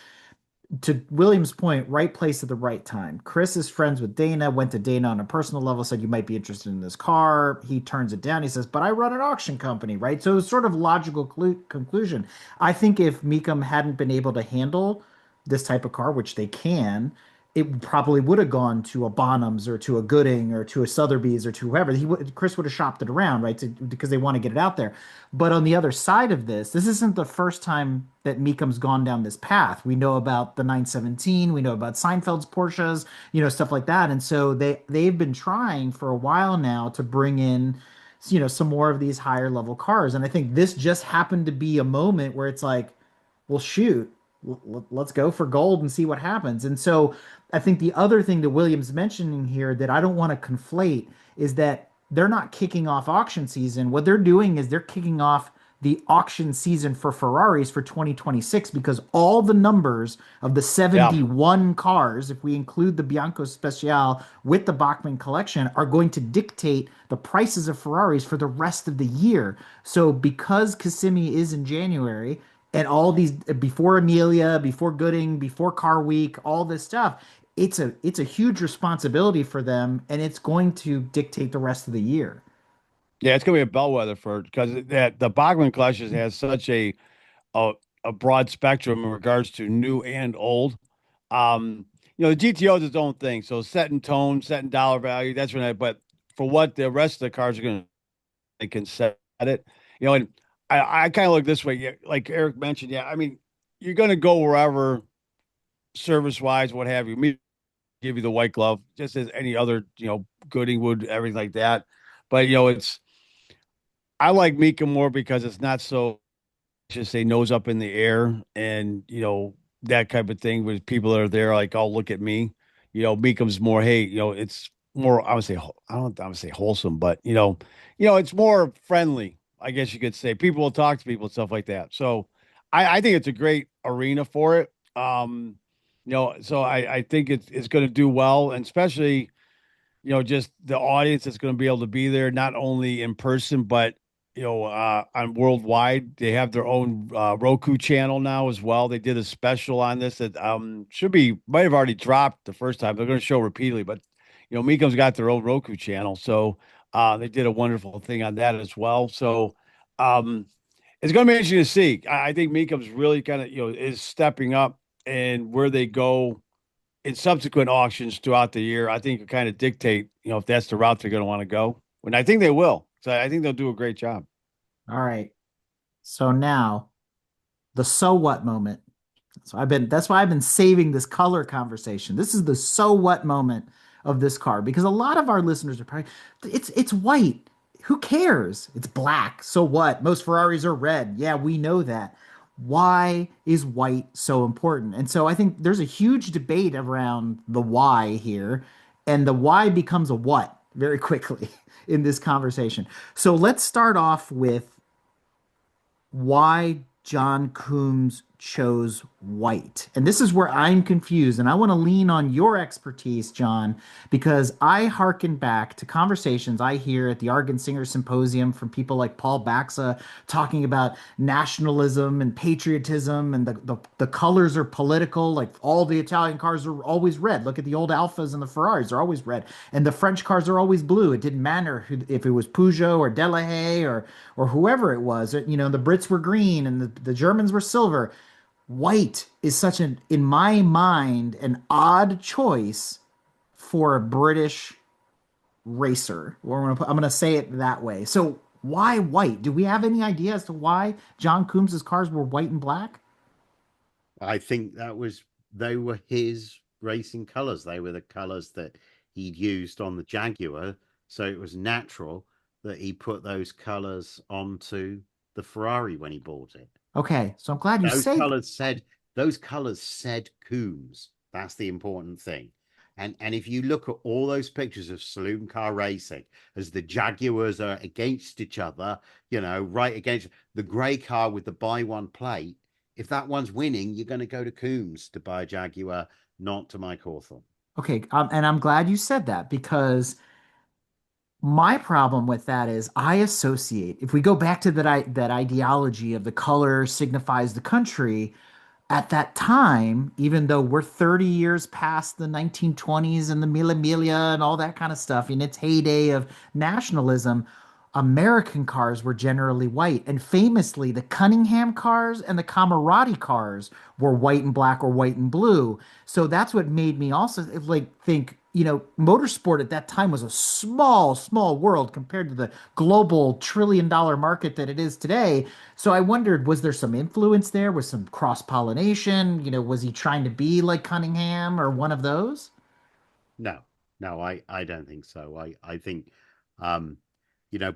S2: to William's point, right place at the right time. Chris is friends with Dana, went to Dana on a personal level, said, you might be interested in this car. He turns it down. He says, but I run an auction company, right? So it's sort of logical conclusion. I think if Mecum hadn't been able to handle this type of car, which they can, it probably would have gone to a Bonhams or to a Gooding or to a Sotheby's or to whoever. Chris would have shopped it around, right? Because they want to get it out there. But on the other side of this isn't the first time that Mecum's gone down this path. We know about the 917, we know about Seinfeld's Porsches, stuff like that. And so they've been trying for a while now to bring in, some more of these higher level cars. And I think this just happened to be a moment where it's like, well, shoot, let's go for gold and see what happens. And so I think the other thing that Williams mentioning here that I don't want to conflate is that they're not kicking off auction season. What they're doing is they're kicking off the auction season for Ferraris for 2026 because all the numbers of the 71 cars, if we include the Bianco Speciale with the Bachmann collection, are going to dictate the prices of Ferraris for the rest of the year. So because Kissimmee is in January, and all these before Amelia, before Gooding, before Car Week, all this stuff, it's a huge responsibility for them, and it's going to dictate the rest of the year.
S3: Yeah, it's gonna be a bellwether because the Bachmann collection has such a a broad spectrum in regards to new and old. The GTO is its own thing, so set in tone, set in dollar value, that's right. But for what the rest of the cars are gonna, they can set it, and I kind of look this way, yeah, like Eric mentioned, yeah. I mean, you're gonna go wherever service wise, what have you. Me give you the white glove, just as any other, Gooding would, everything like that. But I like Mecum more because it's not so just say nose up in the air and that type of thing with people that are there like, oh, look at me. Mecum's more, hey, it's more, I would say, I don't I would say wholesome, but it's more friendly, I guess you could say. People will talk to people and stuff like that. So I think it's a great arena for it. So I think it's going to do well, and especially just the audience that's going to be able to be there, not only in person, but on worldwide. They have their own Roku channel now as well. They did a special on this that might have already dropped the first time. They're going to show repeatedly, but Mecum's got their own Roku channel, so they did a wonderful thing on that as well. So It's going to be interesting to see. I think Mecum's really kind of, is stepping up, and where they go in subsequent auctions throughout the year, I think will kind of dictate, if that's the route they're going to want to go. And I think they will. So I think they'll do a great job.
S2: All right. So now the so what moment. That's why I've been saving this color conversation. This is the so what moment of this car because a lot of our listeners are probably it's white. Who cares? It's black. So what? Most Ferraris are red. Yeah, we know that. Why is white so important? And so I think there's a huge debate around the why here, and the why becomes a what very quickly in this conversation. So let's start off with why John Coombs chose white. And this is where I'm confused. And I want to lean on your expertise, John, because I hearken back to conversations I hear at the Argon Singer Symposium from people like Paul Baxa talking about nationalism and patriotism, and the colors are political. Like all the Italian cars are always red. Look at the old Alphas and the Ferraris, they're always red. And the French cars are always blue. It didn't matter if it was Peugeot or Delahaye or whoever it was. The Brits were green and the Germans were silver. White is such in my mind, an odd choice for a British racer. I'm gonna say it that way. So why white? Do we have any idea as to why John Coombs's cars were white and black?
S1: I think they were his racing colors. They were the colors that he'd used on the Jaguar. So it was natural that he put those colors onto the Ferrari when he bought it.
S2: Okay, so I'm glad you
S1: Those
S2: say.
S1: colors said those colors said Coombs. That's the important thing. And if you look at all those pictures of saloon car racing as the Jaguars are against each other, right against the grey car with the buy one plate, if that one's winning, you're going to go to Coombs to buy a Jaguar, not to Mike Hawthorn.
S2: Okay, and I'm glad you said that because my problem with that is I associate, if we go back to that ideology of the color signifies the country, at that time, even though we're 30 years past the 1920s and the Mille Miglia and all that kind of stuff in its heyday of nationalism, American cars were generally white. And famously, the Cunningham cars and the Camerati cars were white and black or white and blue. So that's what made me also think, motorsport at that time was a small, small world compared to the global trillion-dollar market that it is today. So I wondered, was there some influence there? Was some cross-pollination? Was he trying to be like Cunningham or one of those?
S1: No, no, I don't think so. I think, um,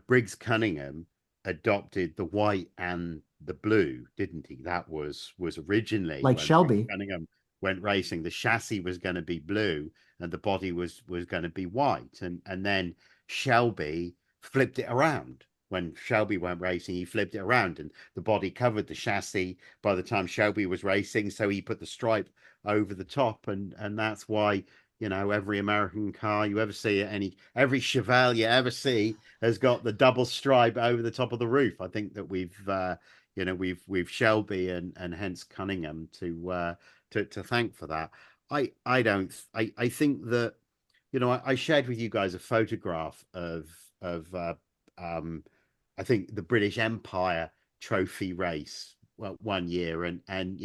S1: Briggs Cunningham adopted the white and the blue, didn't he? That was originally
S2: Like
S1: when Briggs
S2: Shelby.
S1: Cunningham went racing. The chassis was going to be blue and the body was going to be white, and then Shelby flipped it around. When Shelby went racing, he flipped it around, and the body covered the chassis by the time Shelby was racing. So he put the stripe over the top, and that's why every American car you ever see, every Chevelle you ever see has got the double stripe over the top of the roof. I think that we've Shelby and hence Cunningham to thank for that. I think that I shared with you guys a photograph of um I think the British Empire trophy race, well, one year, and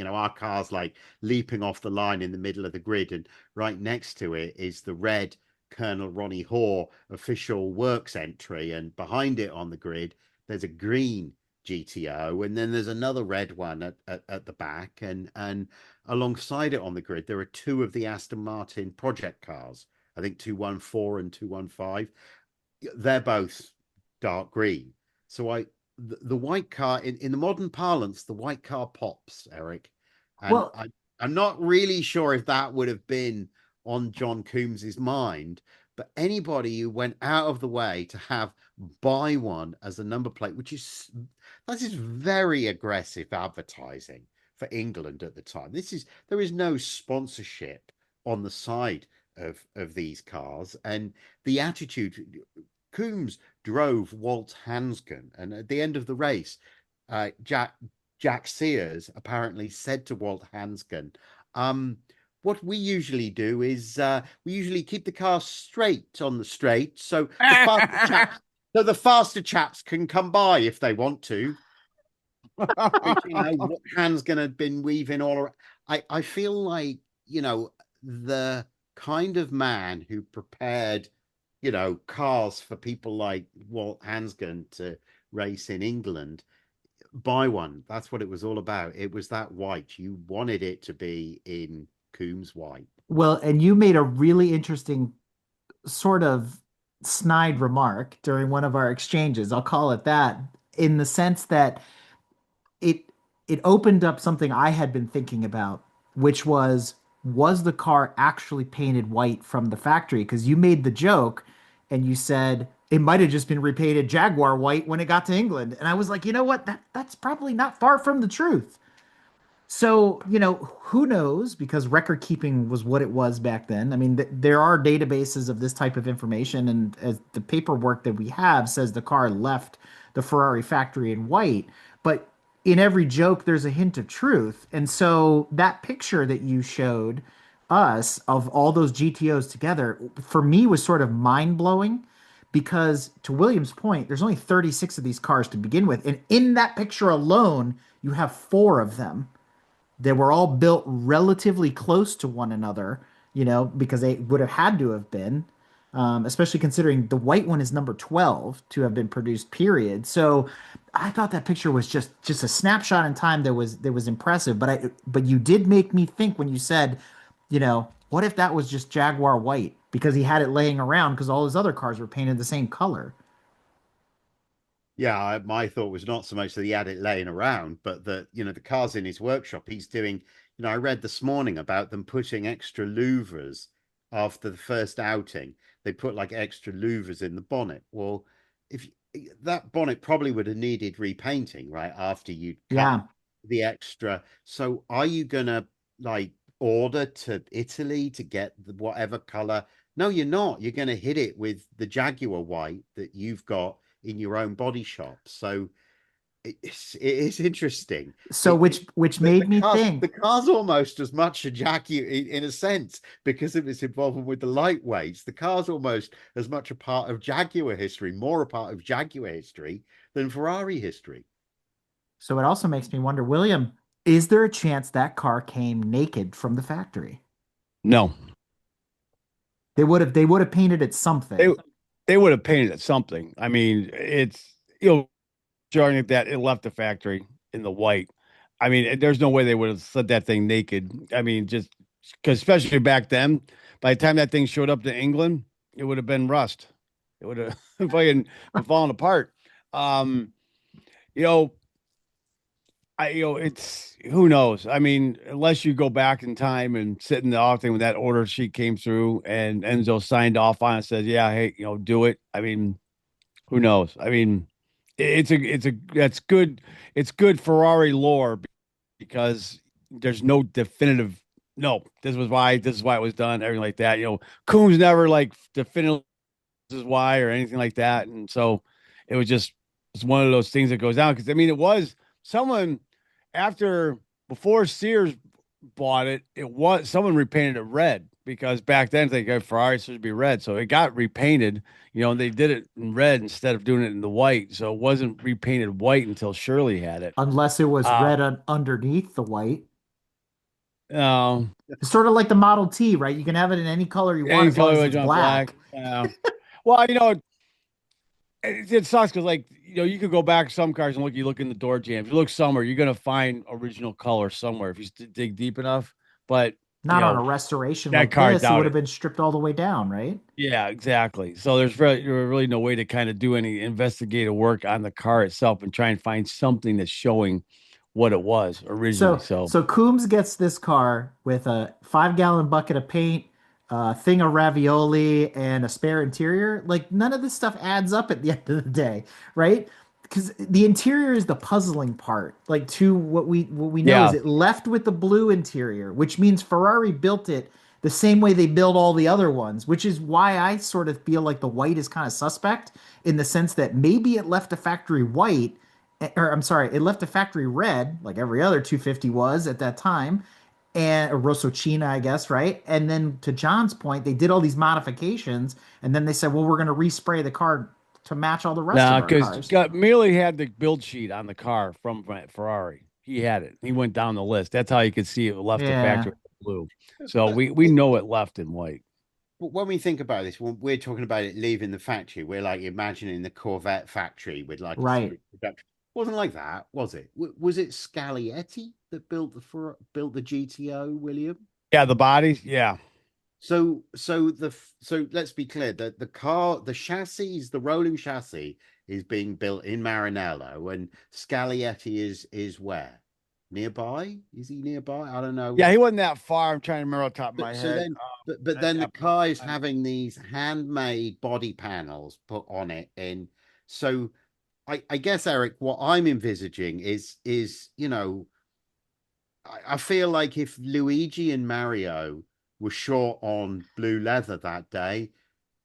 S1: our car's like leaping off the line in the middle of the grid, and right next to it is the red Colonel Ronnie Hoare official works entry, and behind it on the grid there's a green GTO, and then there's another red one at the back, and alongside it on the grid there are two of the Aston Martin project cars. I think 214 and 215. They're both dark green. So the white car in the modern parlance, the white car pops, Eric. And
S2: Well,
S1: I'm not really sure if that would have been on John Coombs's mind, but anybody who went out of the way to have buy one as a number plate, that is very aggressive advertising for England at the time. There is no sponsorship on the side of these cars, and the attitude. Coombs drove Walt Hansgen, and at the end of the race, Jack Sears apparently said to Walt Hansgen, "What we usually do is we usually keep the car straight on the straight, so the faster chaps can come by if they want to." which what Hans gonna have been weaving all around. I feel like the kind of man who prepared cars for people like Walt Hansgen to race in England. Buy one. That's what it was all about. It was that white. You wanted it to be in Coombs white.
S2: Well, and you made a really interesting sort of snide remark during one of our exchanges. I'll call it that, in the sense that it it opened up something I had been thinking about, which was the car actually painted white from the factory? Because you made the joke and you said it might have just been repainted Jaguar white when it got to England. And I was like, you know what? That's probably not far from the truth. So, who knows? Because record keeping was what it was back then. I mean, there are databases of this type of information, and as the paperwork that we have says the car left the Ferrari factory in white. But in every joke, there's a hint of truth. And so that picture that you showed us of all those GTOs together, for me, was sort of mind blowing. Because to William's point, there's only 36 of these cars to begin with. And in that picture alone, you have four of them. They were all built relatively close to one another, because they would have had to have been, especially considering the white one is number 12 to have been produced, period. So I thought that picture was just a snapshot in time that was impressive. But you did make me think when you said, what if that was just Jaguar white because he had it laying around because all his other cars were painted the same color.
S1: Yeah, my thought was not so much that he had it laying around, but that, the car's in his workshop. He's doing, I read this morning about them putting extra louvers after the first outing. They put like extra louvers in the bonnet. Well, if that bonnet probably would have needed repainting, right? After you cut
S2: Yeah.
S1: the extra. So are you gonna like order to Italy to get whatever color? No, you're not. You're gonna hit it with the Jaguar white that you've got in your own body shop. So it is interesting.
S2: So
S1: It, it
S2: which
S1: the,
S2: made me
S1: the
S2: think.
S1: car's almost as much a Jaguar in a sense because of its involvement with the lightweights. The car's almost as much a part of Jaguar history, more a part of Jaguar history than Ferrari history.
S2: So it also makes me wonder, William, is there a chance that car came naked from the factory?
S3: No,
S2: They would have painted it
S3: they
S2: something.
S3: they would have painted it something. I mean, it's showing it that it left the factory in the white. I mean, there's no way they would have slid that thing naked. I mean, just because, especially back then, by the time that thing showed up to England, it would have been rust. It would have fucking been falling apart. Um, you know, it's who knows. I mean, unless you go back in time and sit in the office when that order sheet came through and Enzo signed off on it, said, "Yeah, hey, do it." I mean, who knows? I mean, it's a that's good. It's good Ferrari lore because there's no definitive. No, this is why it was done. Everything like that. Coombs never like definitive this is why or anything like that, and so it's one of those things that goes down because I mean it was someone after before Sears bought it. It was someone repainted it red because back then they got Ferrari supposed to be red, so it got repainted. And they did it in red instead of doing it in the white. So it wasn't repainted white until Shirley had it.
S2: Unless it was
S3: Uh,
S2: red underneath the white.
S3: no,
S2: It's sort of like the Model T, right? You can have it in any color you want
S3: any
S2: as long
S3: color
S2: as
S3: was
S2: it's
S3: on black.
S2: black.
S3: Well, it sucks because you could go back some cars and you look in the door jams. You look somewhere, you're gonna find original color somewhere if you dig deep enough. But
S2: Not on a restoration
S3: that
S2: like
S3: car,
S2: this. It would
S3: doubt
S2: have
S3: it.
S2: been stripped all the way down, right?
S3: Yeah, exactly. So there's really no way to kind of do any investigative work on the car itself and try and find something that's showing what it was originally.
S2: So
S3: So
S2: so Coombs gets this car with a 5 gallon bucket of paint, a thing of ravioli, and a spare interior. Like none of this stuff adds up at the end of the day, right? Because the interior is the puzzling part. Like to what we know is
S3: yeah,
S2: it left with the blue interior, which means Ferrari built it the same way they build all the other ones, which is why I sort of feel like the white is kind of suspect in the sense that maybe it left the factory white or I'm sorry, it left the factory red, like every other 250 was at that time, and or Rossocina, I guess, right? And then to John's point, they did all these modifications, and then they said, well, we're going to respray the car to match all the rest of
S3: No,
S2: our
S3: because
S2: cars.
S3: Mealy had the build sheet on the car from Ferrari. He had it. He went down the list. That's how you could see it left the
S2: Yeah,
S3: factory blue. So
S1: But
S3: we know it left in white.
S1: But when we think about this, when we're talking about it leaving the factory, we're like imagining the Corvette factory with like a
S2: right.
S1: series of production. Wasn't like that, was it? Was it Scaglietti that built the GTO, William?
S3: Yeah, the bodies. Yeah.
S1: So let's be clear that the chassis, the rolling chassis, is being built in Maranello, and Scaglietti is where? Nearby? Is he nearby? I don't know.
S3: Yeah, he wasn't that far. I'm trying to remember off the top of my
S1: So
S3: head.
S1: then, but
S3: At
S1: then the
S3: that
S1: car is
S3: time.
S1: having these handmade body panels put on it, and so I guess Eric, what I'm envisaging is I feel like if Luigi and Mario were short on blue leather that day,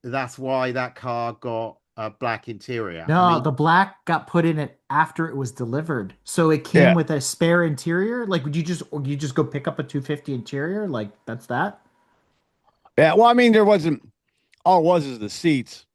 S1: that's why that car got a black interior. I
S2: No,
S1: mean,
S2: the black got put in it after it was delivered. So it came
S3: Yeah.
S2: with a spare interior. Like, would you just go pick up a 250 interior? Like, that's that?
S3: Yeah. Well, I mean, there wasn't all it was is the seats.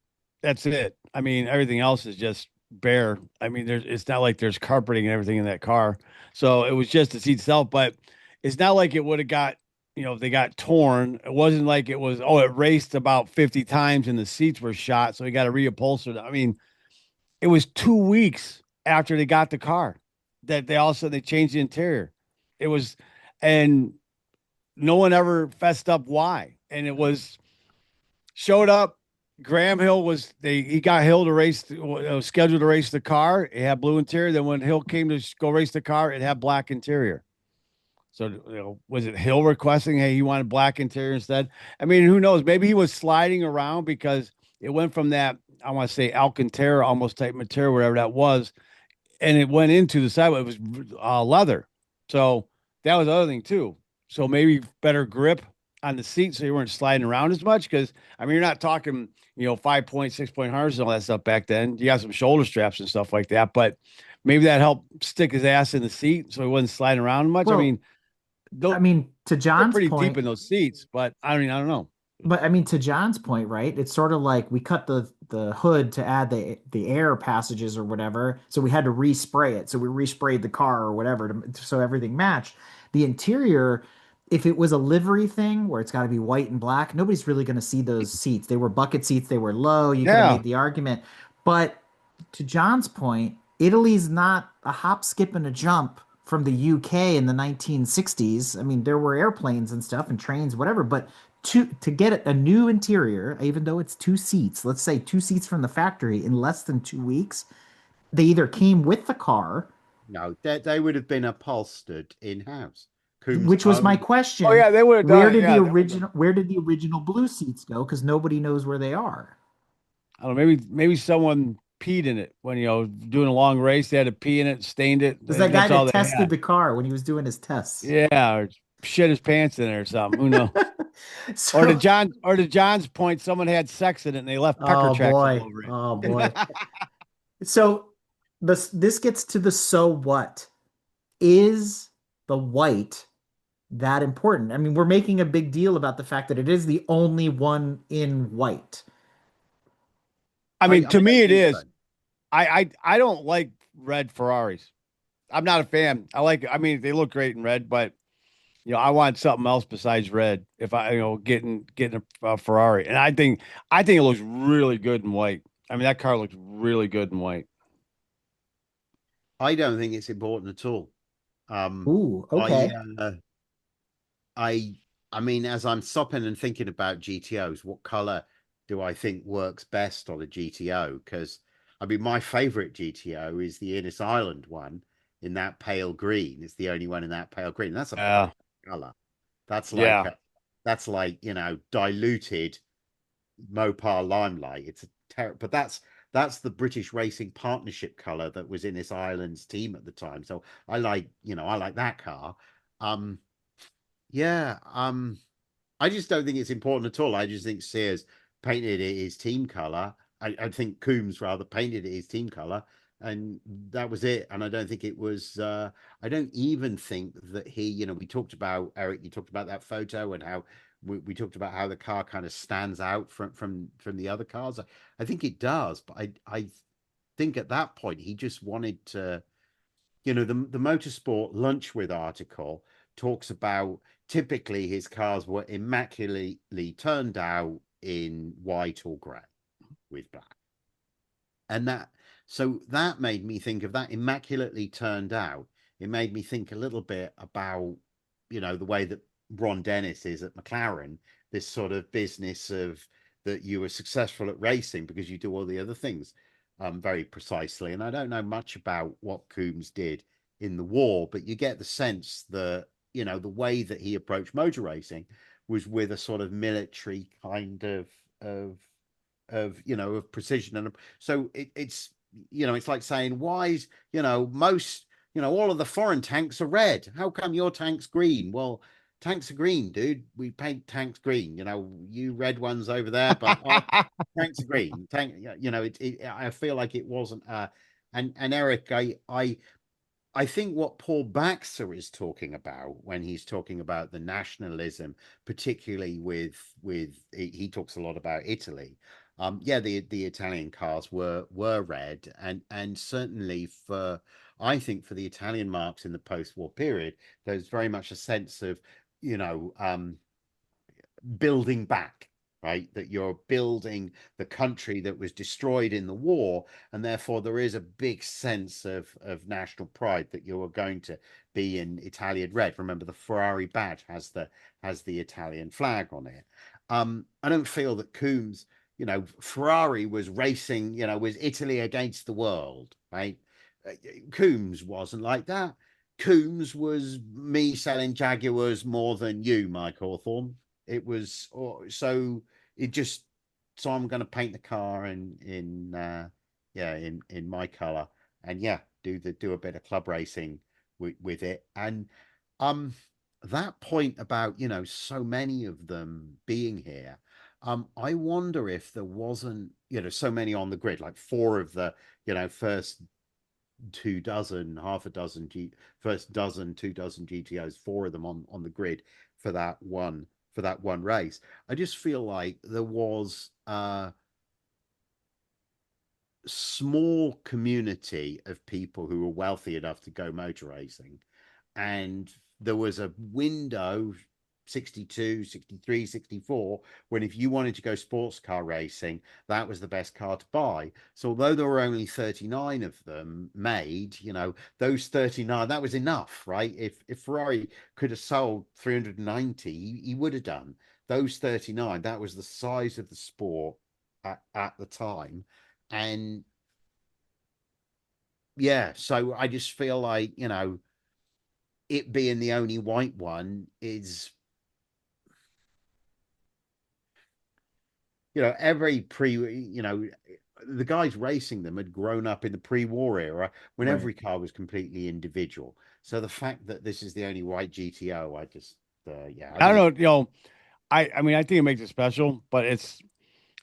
S3: That's it. I mean, everything else is just bare. I mean, it's not like there's carpeting and everything in that car. So it was just the seat itself, but it's not like it would have got, if they got torn. It wasn't like it was, oh, it raced about 50 times and the seats were shot. So he got to reupholster them. I mean, it was 2 weeks after they got the car that they changed the interior. It was, and no one ever fessed up why. And it was showed up. Graham Hill he got Hill to race, scheduled to race the car. It had blue interior. Then when Hill came to go race the car, it had black interior. So, was it Hill requesting, hey, he wanted black interior instead? I mean, who knows? Maybe he was sliding around because it went from that, I want to say Alcantara almost type material, whatever that was, and it went into the sidewall. It was leather. So that was the other thing too. So maybe better grip on the seat so you weren't sliding around as much. Because I mean, you're not talking, 5 point, 6 point harness and all that stuff back then. You got some shoulder straps and stuff like that, but maybe that helped stick his ass in the seat so he wasn't sliding around much. I
S2: Well,
S3: mean, those
S2: I mean, to
S3: are
S2: John's
S3: pretty deep
S2: point,
S3: in those seats, but I don't know.
S2: but I mean, to John's point, right? It's sort of like we cut the hood to add the air passages or whatever, so we had to respray it. So we resprayed the car or whatever so everything matched. The interior, if it was a livery thing where it's got to be white and black, nobody's really going to see those seats. They were bucket seats, they were low. You could have
S3: Yeah,
S2: made the argument, but to John's point, Italy's not a hop, skip, and a jump from the UK in the 1960s. I mean, there were airplanes and stuff and trains, whatever, but to get a new interior, even though it's two seats, let's say two seats from the factory in less than 2 weeks, they either came with the car,
S1: no, they would have been upholstered in house. Coombs
S2: which was my
S1: owned.
S3: oh
S2: question.
S3: yeah, they would have done it. Yeah, they would have.
S2: Where did the original blue seats go? Because nobody knows where they are.
S3: I don't know. Maybe someone peed in it when doing a long race. They had to pee in it, stained it.
S2: Because that guy
S3: That's all
S2: that
S3: they
S2: tested
S3: had.
S2: the car when he was doing his tests.
S3: Yeah, or shit his pants in it or something. Who knows?
S2: So,
S3: Or to John's point, someone had sex in it and they left pecker
S2: oh
S3: tracks all
S2: boy,
S3: over
S2: oh
S3: it.
S2: boy. So this gets to the so what? Is the white that important? I mean, we're making a big deal about the fact that it is the only one in white.
S3: I mean,
S1: I
S3: to me,
S1: don't
S3: it
S1: think so.
S3: is. I don't like red Ferraris. I'm not a fan. I mean, they look great in red, but I want something else besides red. If I, getting a Ferrari, and I think it looks really good in white. I mean, that car looks really good in white.
S1: I don't think it's important at all. Um,
S2: Ooh,
S1: I,
S2: okay.
S1: uh, I, I mean, as I'm stopping and thinking about GTOs, what color do I think works best on a GTO? Because I mean, my favorite GTO is the Innis Island one in that pale green. It's the only one in that pale green. That's a
S3: Yeah,
S1: bright color. That's like
S3: yeah.
S1: a, that's like diluted Mopar limelight. It's a but that's the British Racing Partnership color that was in this island's team at the time. So I like that car. Um, yeah, I just don't think it's important at all. I just think Sears painted it his team color. I think Coombs rather painted it his team color, and that was it. And I don't think it was. I don't even think that we talked about Eric. You talked about that photo and how we talked about how the car kind of stands out from the other cars. I think it does, but I think at that point he just wanted to, the Motorsport Lunch With article talks about typically his cars were immaculately turned out in white or grey with black. And that made me think of that immaculately turned out. It made me think a little bit about, the way that Ron Dennis is at McLaren, this sort of business of that you were successful at racing because you do all the other things very precisely. And I don't know much about what Coombs did in the war, but you get the sense that, the way that he approached motor racing was with a sort of military kind of precision. And so it's it's like saying, why is most all of the foreign tanks are red, how come your tank's green? Well, tanks are green, dude. We paint tanks green. You red ones over there, but tanks are green. I feel like it wasn't and Eric, I think what Paul Baxter is talking about when he's talking about the nationalism, particularly with he talks a lot about Italy. Yeah, the Italian cars were red, and certainly I think for the Italian marques in the post-war period, there's very much a sense of you know building back, right? That you're building the country that was destroyed in the war, and therefore there is a big sense of national pride that you are going to be in Italian red. Remember, the Ferrari badge has the Italian flag on it. I don't feel that Coombs, Ferrari was racing, was Italy against the world, right? Coombs wasn't like that. Coombs was me selling Jaguars more than you, Mike Hawthorn. It was so it just so I'm going to paint the car in my color, and do a bit of club racing with it. And um that point about so many of them being here, I wonder if there wasn't so many on the grid, like four of the first 2 dozen, half a dozen first dozen, 2 dozen GTOs, four of them on the grid for that one race. I just feel like there was a small community of people who were wealthy enough to go motor racing, and there was a window 62, 63, 64, when if you wanted to go sports car racing, that was the best car to buy. So although there were only 39 of them made, those 39, that was enough, right? If Ferrari could have sold 390, he would have done. Those 39, that was the size of the sport at the time. And yeah, so I just feel like, it being the only white one is, every the guys racing them had grown up in the pre-war era when
S2: Right.
S1: every car was completely individual. So the fact that this is the only white GTO, I just, I
S3: I
S1: think
S3: don't know, I mean, I think it makes it special, but it's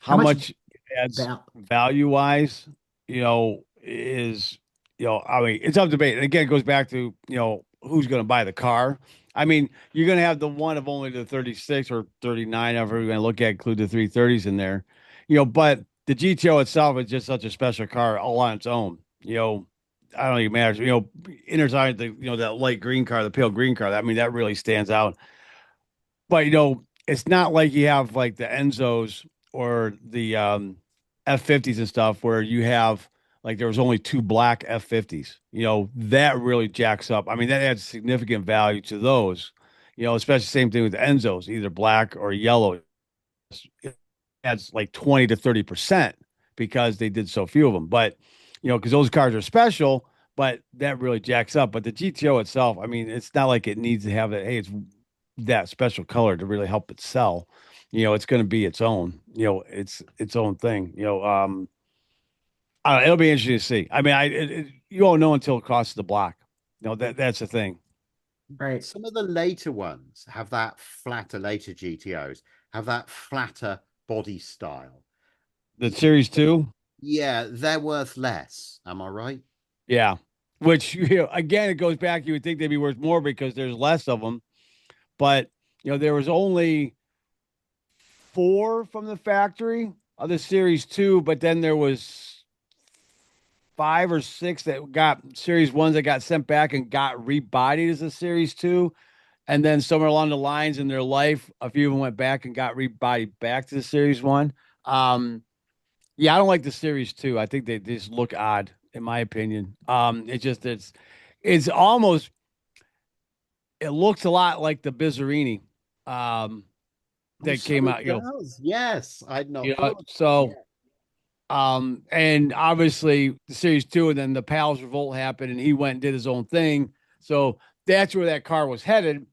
S2: How
S3: how
S2: much
S3: much it adds
S2: val
S3: value wise, is, I mean, it's up to debate. And again, it goes back to, who's going to buy the car. I mean, you're going to have the one of only the 36 or 39, ever you're going to look at, include the 330s in there, but the GTO itself is just such a special car all on its own. I don't even matter, inside the, that light green car, the pale green car. I mean, that really stands out. But it's not like you have like the Enzos or the F50s and stuff where you have like there was only two black F50s. That really jacks up. I mean, that adds significant value to those. Especially same thing with the Enzos, either black or yellow. It adds like 20 to 30% because they did so few of them. But because those cars are special, but that really jacks up. But the GTO itself, I mean, it's not like it needs to have that. Hey, it's that special color to really help it sell. It's going to be its own. It's its own thing. I don't know, it'll be interesting to see. I mean, you won't know until it crosses the block. That's the thing.
S2: right.
S1: some of the later ones have that flatter, later GTOs have that flatter body style.
S3: The Series 2,
S1: Yeah, they're worth less. Am I right?
S3: yeah. Which again, it goes back. You would think they'd be worth more because there's less of them, but there was only 4 from the factory of the Series 2, but then there was 5 or 6 that got Series 1s that got sent back and got rebodied as a Series 2. And then somewhere along the lines in their life, a few of them went back and got rebodied back to the Series 1. Yeah, I don't like the Series 2. I think they just look odd, in my opinion. It's almost, it looks a lot like the Bizzarini that
S1: So
S3: came
S1: it
S3: out,
S1: does. Yes, I'd not thought.
S3: so
S1: Yeah.
S3: and obviously the Series 2, and then the Pals Revolt happened, and he went and did his own thing. So that's where that car was headed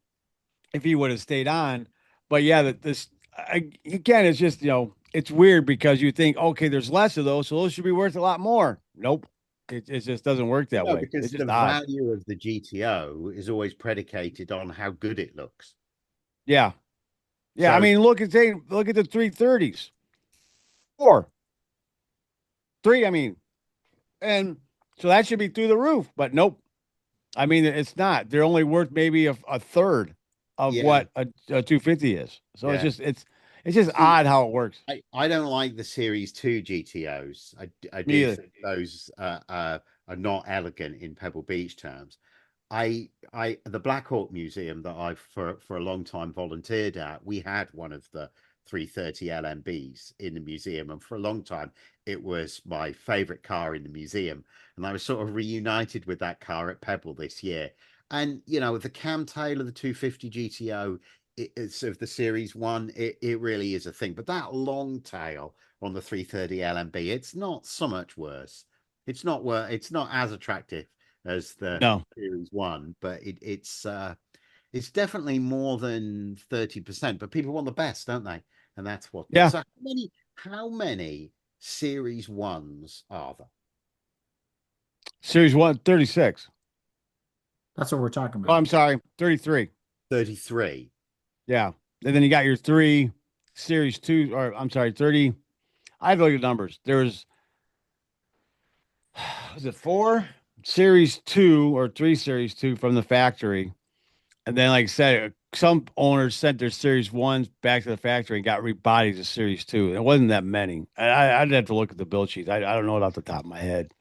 S3: if he would have stayed on. But yeah, again, it's just, it's weird because you think, okay, there's less of those, so those should be worth a lot more. Nope. It just doesn't work that
S1: No,
S3: way. It's
S1: because the
S3: just odd.
S1: value of the GTO is always predicated on how good it looks.
S3: Yeah. Yeah. I
S1: So
S3: mean, look at the 330s. 4. 3, I mean. And so that should be through the roof, but nope. I mean, it's not. They're only worth maybe a third of
S1: yeah,
S3: what a 250 is. So
S1: yeah.
S3: it's just
S1: See,
S3: odd how it works.
S1: I don't like the Series 2 GTOs. I
S3: Me
S1: do
S3: either.
S1: think those are not elegant in Pebble Beach terms. The Black Hawk Museum that I've for a long time volunteered at, we had one of the 330 LMBs in the museum, and for a long time it was my favorite car in the museum. And I was sort of reunited with that car at Pebble this year. And the cam tail of the 250 GTO, it's of the Series 1, it really is a thing. But that long tail on the 330 LMB, it's not so much worse. It's not as attractive as the
S3: No.
S1: Series 1, but it's definitely more than 30%. But people want the best, don't they? And that's what.
S3: Yeah.
S1: So how many Series 1s are there?
S3: Series 1, 36.
S2: That's what we're talking
S3: Oh,
S2: about.
S3: I'm sorry, 33.
S1: 33.
S3: Yeah. And then you got your 3 Series 2, or I'm sorry, 30. I have to look at numbers. There's, was it 4 Series 2 or 3 Series 2 from the factory? And then, like I said, some owners sent their Series 1s back to the factory and got rebodied to Series 2. It wasn't that many. I'd have to look at the build sheets. I don't know it off the top of my head.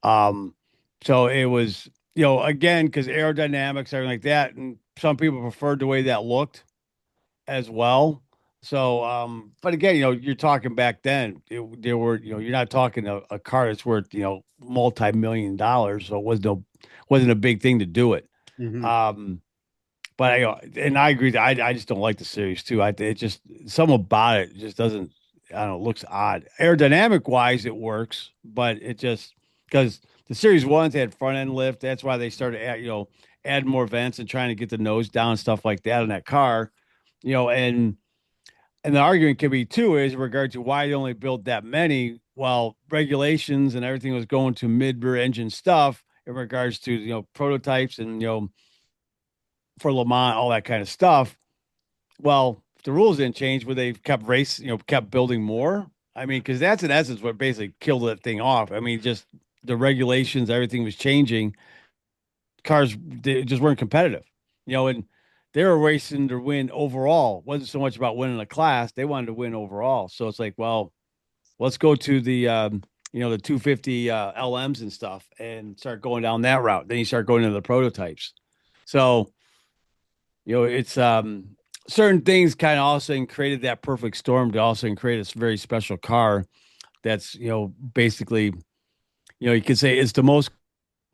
S3: Um, so it was, again, because aerodynamics, everything like that, and some people preferred the way that looked as well. So, but again, you're talking back then, there were, you're not talking a car that's worth, multi-million dollars. So it wasn't a big thing to do it.
S1: Mhm.
S3: But and I agree that I just don't like the Series 2. It just, something about it just doesn't, I don't know, it looks odd. Aerodynamic wise, it works, but it just, because the Series 1s had front end lift. That's why they started adding more vents and trying to get the nose down and stuff like that in that car, and the argument can be too is in regard to why they only built that many. Well, regulations and everything was going to mid-rear engine stuff in regards to prototypes and for Le Mans, all that kind of stuff. Well, if the rules didn't change, would they kept building more? I mean, because that's in essence what basically killed that thing off. I mean, just the regulations, everything was changing. Cars, they just weren't competitive, and they were racing to win overall. It wasn't so much about winning a class; they wanted to win overall. So it's like, well, let's go to the 250 LMs and stuff and start going down that route. Then you start going into the prototypes. So it's certain things kind of also created that perfect storm to also create this very special car that's basically you could say it's the most,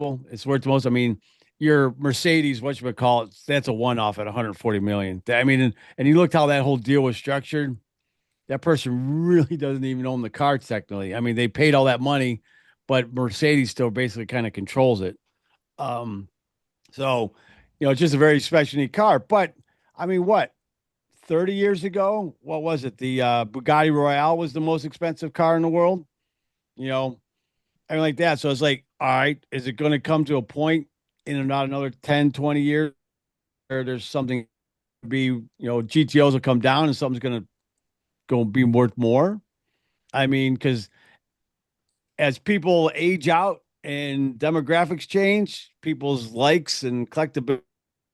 S3: well, it's worth the most. I mean, your Mercedes, what you would call it, that's a one-off at 140 million. I mean, and you looked how that whole deal was structured. That person really doesn't even own the car technically. I mean, they paid all that money, but Mercedes still basically kind of controls it. So, it's just a very special neat car. But I mean, what, 30 years ago, what was it? The Bugatti Royale was the most expensive car in the world, you know, and like that. So it's like, all right, is it going to come to a point in not another 10, 20 years where there's something to be, GTOs will come down and something's going to be worth more? I mean, because as people age out and demographics change, people's likes and collectibility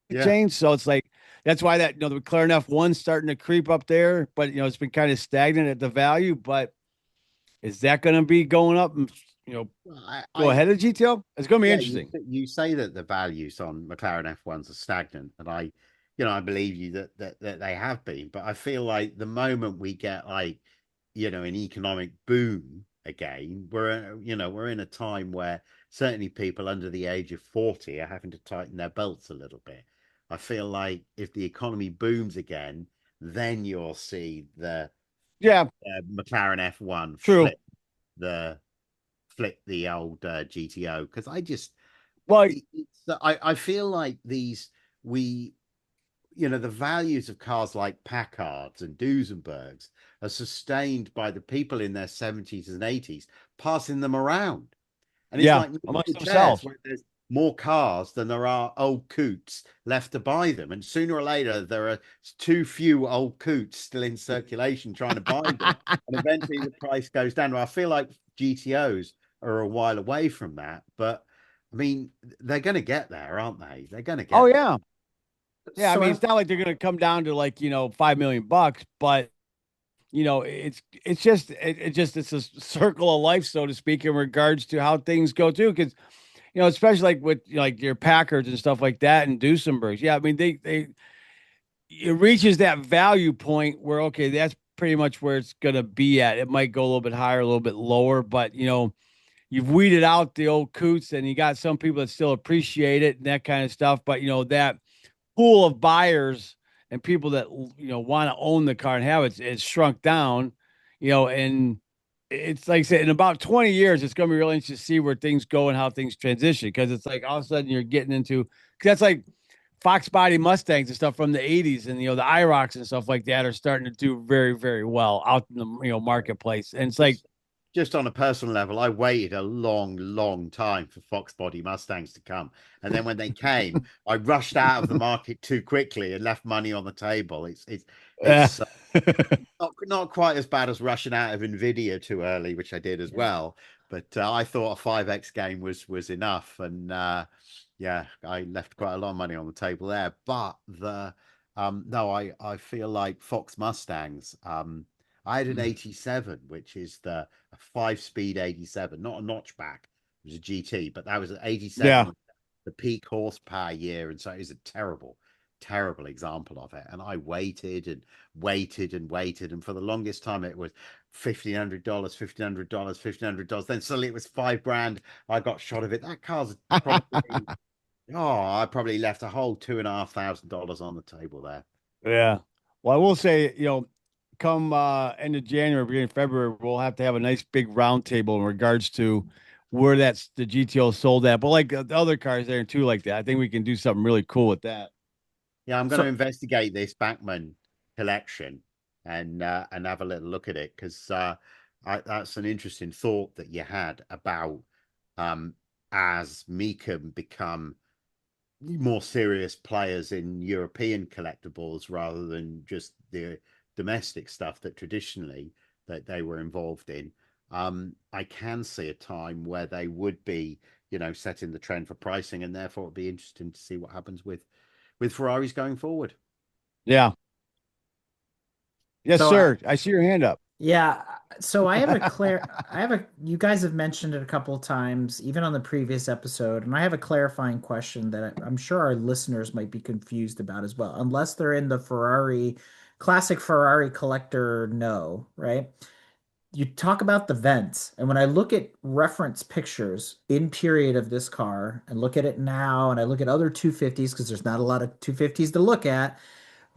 S1: Yeah.
S3: change. So it's like That's why that the McLaren F1's starting to creep up there, but it's been kind of stagnant at the value. But is that going to be going up and go
S1: I
S3: ahead of GTO? It's going to be
S1: yeah,
S3: interesting.
S1: you say that the values on McLaren F1s are stagnant, and I believe you that they have been, but I feel like the moment we get like, an economic boom again, we're in a time where certainly people under the age of 40 are having to tighten their belts a little bit. I feel like if the economy booms again, then you'll see the
S3: Yeah,
S1: McLaren F1
S3: true.
S1: the the old GTO, because
S3: Well,
S1: I feel like we the values of cars like Packards and Duesenbergs are sustained by the people in their 70s and 80s passing them around. And it's
S3: yeah,
S1: like
S3: amongst
S1: musical chairs
S3: themselves.
S1: where there's more cars than there are old coots left to buy them. And sooner or later, there are too few old coots still in circulation trying to buy them. And eventually the price goes down. Well, I feel like GTOs are a while away from that. But I mean, they're going to get there, aren't they? They're going to
S3: Oh
S1: get there.
S3: yeah, yeah. I
S2: So
S3: mean,
S2: I
S3: it's not like they're going to come down to like $5 million, but it's a circle of life, so to speak, in regards to how things go too. Because especially like with like your Packards and stuff like that and Duesenbergs. Yeah, I mean they it reaches that value point where okay, that's pretty much where it's gonna be at. It might go a little bit higher, a little bit lower, but you've weeded out the old coots and you got some people that still appreciate it and that kind of stuff. But that pool of buyers and people that want to own the car and have it's shrunk down, and it's like I said, in about 20 years, it's going to be really interesting to see where things go and how things transition. Because it's like all of a sudden you're getting into, because that's like Fox body Mustangs and stuff from the 80s, and the IROCs and stuff like that are starting to do very, very well out in the marketplace. And it's like,
S1: Just on a personal level, I waited a long, long time for Fox body Mustangs to come. And then when they came, I rushed out of the market too quickly and left money on the table.
S3: uh,
S1: It's not quite as bad as rushing out of Nvidia too early, which I did as well. But I thought a 5x game was enough, and yeah, I left quite a lot of money on the table there. But the no, I feel like Fox Mustangs. I had an 87, which is the a 5-speed 87, not a notchback. It was a GT, but that was an 87
S3: yeah,
S1: was the peak horsepower year, and so it was a terrible, terrible example of it. And I waited and waited and waited, and for the longest time it was $1,500, $1,500, $1,500. Then suddenly it was $5,000. I got shot of it. That car's probably I probably left a whole $2,500 on the table there.
S3: yeah. Well, I will say, come end of January, beginning of February, we'll have to have a nice big round table in regards to where that's the GTO sold at. But like the other cars there too, like that. I think we can do something really cool with that.
S1: Yeah, I'm going to
S2: so
S1: investigate this Bachman collection and have a little look at it, because that's an interesting thought that you had about as Mecum become more serious players in European collectibles rather than just the domestic stuff that traditionally that they were involved in. I can see a time where they would be, setting the trend for pricing, and therefore it'd be interesting to see what happens with Ferraris going forward.
S3: Yeah. Yes,
S2: so I,
S3: sir. I see your hand up.
S2: Yeah, so I have a you guys have mentioned it a couple of times, even on the previous episode, and I have a clarifying question that I'm sure our listeners might be confused about as well, unless they're in the classic Ferrari collector know, right? You talk about the vents, and when I look at reference pictures in period of this car and look at it now, and I look at other 250s because there's not a lot of 250s to look at,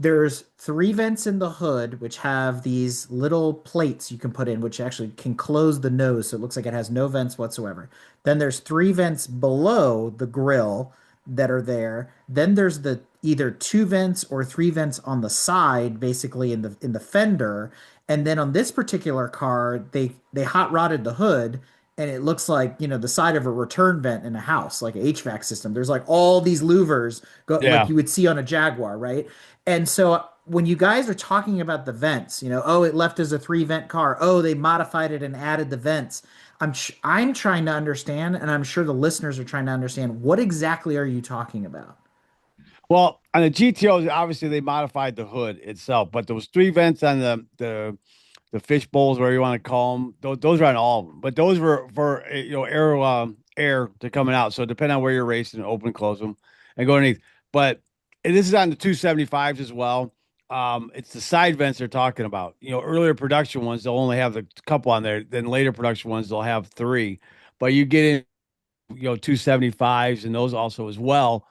S2: there's three vents in the hood, which have these little plates you can put in, which actually can close the nose. So it looks like it has no vents whatsoever. Then there's three vents below the grill that are there. Then there's the either two vents or three vents on the side, basically in the fender. And then on this particular car, they hot rodded the hood and it looks like, the side of a return vent in a house, like an HVAC system. There's like all these louvers go like
S3: Yeah.
S2: you would see on a Jaguar, right? And so when you guys are talking about the vents, oh, it left as a three vent car. Oh, they modified it and added the vents. I'm trying to understand, and I'm sure the listeners are trying to understand what exactly are you talking about?
S3: Well, on the GTOs, obviously they modified the hood itself, but those three vents on the fish bowls, whatever you want to call them, those are on all of them. But those were for air to coming out. So depending on where you're racing, open, close them, and go underneath. But and this is on the 275s as well. It's the side vents they're talking about. Earlier production ones they'll only have the couple on there. Then later production ones they'll have three. But you get in, 275s and those also as well.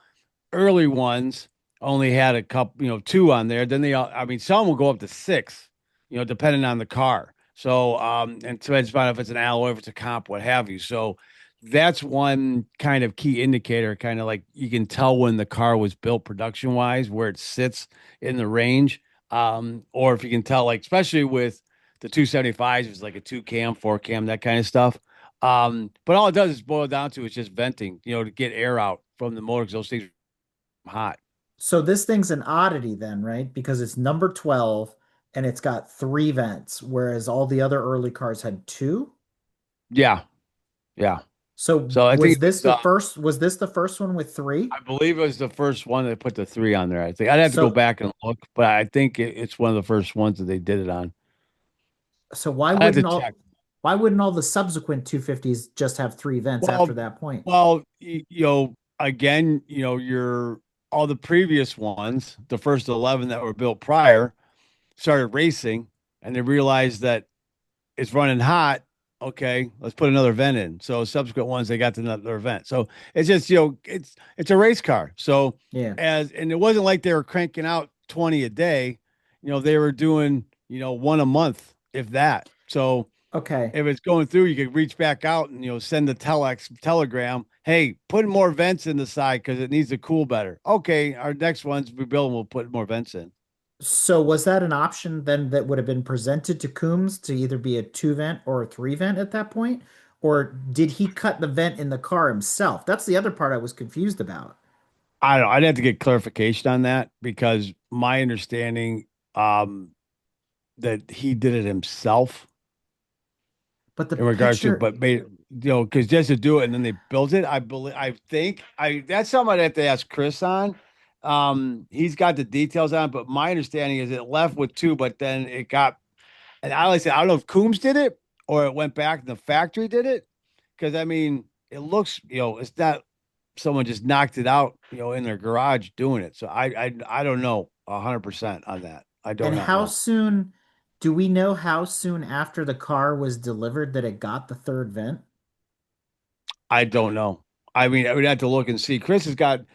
S3: Early ones only had a couple, two on there. Then I mean, some will go up to six, depending on the car. So, and so it's fine if it's an alloy, if it's a comp, what have you. So that's one kind of key indicator, kind of like you can tell when the car was built production wise, where it sits in the range. Or if you can tell, like, especially with the 275s, it's like a two cam, four cam, that kind of stuff. But all it does is boil down to it's just venting, to get air out from the motor because those things hot.
S2: So this thing's an oddity then, right? Because it's number 12 and it's got three vents, whereas all the other early cars had two.
S3: Yeah, yeah.
S2: So
S3: So I think
S2: was this the first one with three?
S3: I believe it was the first one that put the three on there. I think I'd have to go
S2: So
S3: back and look, but I think it's one of the first ones that they did it on.
S2: so
S3: I have to check.
S2: why wouldn't all the subsequent 250s just have three vents after
S3: Well,
S2: that point?
S3: again, your all the previous ones, the first 11 that were built prior, started racing, and they realized that it's running hot. Okay, let's put another vent in. So subsequent ones they got to another vent. So it's just it's a race car. So
S2: Yeah.
S3: and it wasn't like they were cranking out 20 a day. They were doing one a month, if that. So
S2: Okay.
S3: if it's going through, you could reach back out and send the telegram. Hey, put more vents in the side because it needs to cool better. Okay, our next ones we build, we'll put more vents in.
S2: So was that an option then that would have been presented to Coombs to either be a two vent or a three vent at that point? Or did he cut the vent in the car himself? That's the other part I was confused about.
S3: I don't know. I'd have to get clarification on that because my understanding that he did it himself
S2: But the
S3: in regards to,
S2: picture,
S3: but made because just to do it and then they built it. I that's something I'd have to ask Chris on. He's got the details on, it, but my understanding is it left with two, but then it got. And I like I said, I don't know if Coombs did it or it went back and the factory did it. Because I mean, it looks, it's not someone just knocked it out, in their garage doing it. So I don't know 100% on that. I do
S2: and
S3: not
S2: how
S3: know.
S2: soon do we know how soon after the car was delivered that it got the third vent?
S3: I don't know. I mean, I would have to look and see. Chris has got,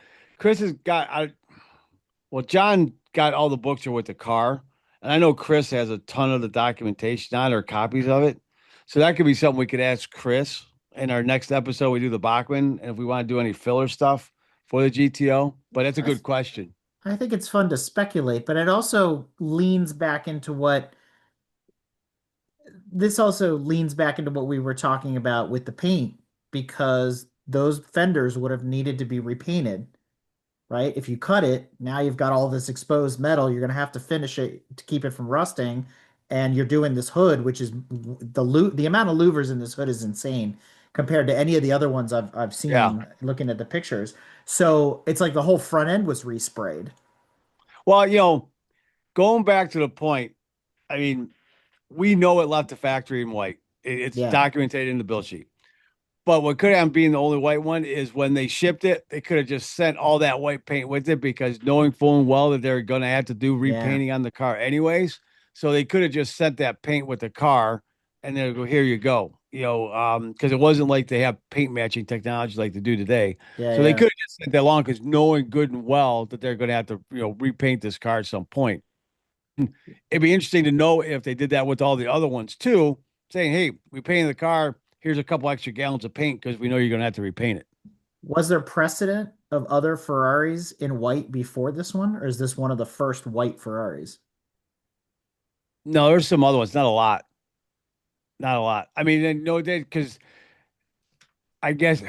S3: well, John got all the books are with the car. And I know Chris has a ton of the documentation on or copies of it. So that could be something we could ask Chris in our next episode. We do the Bachman, and if we want to do any filler stuff for the GTO. But that's a
S2: I
S3: good question.
S2: I think it's fun to speculate, but it also leans back into what this also leans back into what we were talking about with the paint because those fenders would have needed to be repainted, right? If you cut it, now you've got all this exposed metal. You're going to have to finish it to keep it from rusting, and you're doing this hood, which is the amount of louvers in this hood is insane compared to any of the other ones I've
S3: Yeah.
S2: seen looking at the pictures. So it's like the whole front end was resprayed.
S3: Well, going back to the point, I mean, we know it left the factory in white. It's
S2: Yeah,
S3: documented in the bill sheet. But what could have been the only white one is when they shipped it, they could have just sent all that white paint with it because knowing full and well that they're going to have to do
S2: yeah,
S3: repainting on the car anyways. So they could have just sent that paint with the car and then go, here you go. Because it wasn't like they have paint matching technology like they do today.
S2: yeah,
S3: So they
S2: yeah.
S3: could have just sent that along because knowing good and well that they're going to have to, repaint this car at some point. It'd be interesting to know if they did that with all the other ones too, saying, hey, we painted the car. Here's a couple extra gallons of paint because we know you're going to have to repaint it.
S2: Was there precedent of other Ferraris in white before this one, or is this one of the first white Ferraris?
S3: No, there's some other ones, not a lot. Not a lot. I mean, no, because I guess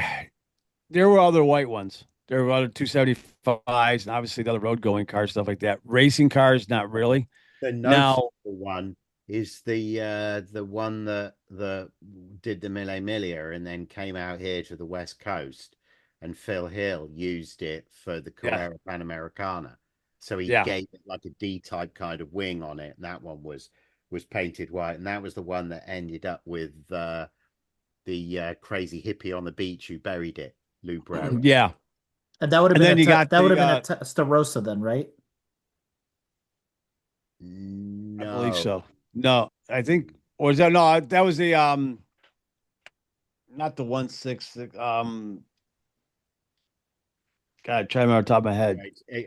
S3: there were other white ones. There were other 275s and obviously the other road going cars, stuff like that. Racing cars, not really.
S1: The noticeable
S3: Now,
S1: one is the one that did the Mille Miglia and then came out here to the West Coast. and Phil Hill used it for the Carrera Panamericana. So he
S3: Yeah.
S1: gave it like a D-type kind of wing on it, and that one was painted white, and that was the one that ended up with the crazy hippie on the beach who buried it, Lou Brera.
S3: Yeah.
S2: And that would have
S3: And
S2: been
S3: then you got
S2: that would have been a
S3: the
S2: Testarossa then, right?
S3: I believe
S1: No,
S3: so. No, I think or is that no, that was the not the 166 God, try to remember off the top of my head.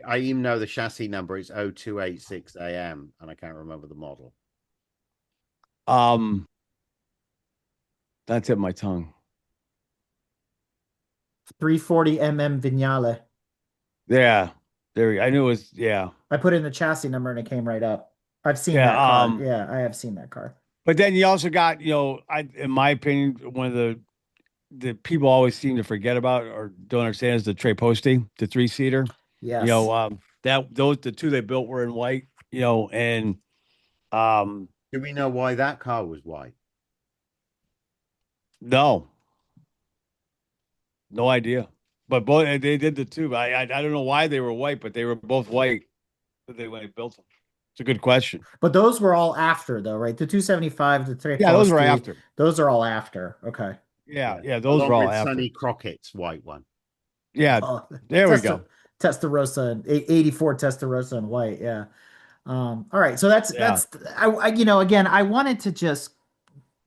S1: I even know the chassis number is 0286 AM, and I can't remember the model.
S3: Um that's at my tongue.
S2: 340 Vignale.
S3: Yeah. I knew it was yeah.
S2: I put in the chassis number and it came right up. I've seen
S3: Yeah.
S2: that car. Yeah, I have seen that car.
S3: But then you also got, in my opinion, one of the people always seem to forget about or don't understand is the Trey Posty, the 3-seater.
S2: Yes.
S3: The two they built were in white, and
S1: Do we know why that car was white?
S3: no, no idea. But both they did the two. I don't know why they were white, but they were both white when they built them. It's a good question.
S2: But those were all after though, right? The 275, the Tre
S3: Yeah, those were
S2: Posti,
S3: after.
S2: those are all after. Okay.
S3: Yeah, those were
S1: Along
S3: all
S1: with
S3: after.
S1: Sonny Crockett's white one.
S3: Yeah,
S2: Oh,
S3: there we go.
S2: Testarossa, 84 Testarossa in white. Yeah. All right. So
S3: Yeah.
S2: again, I wanted to just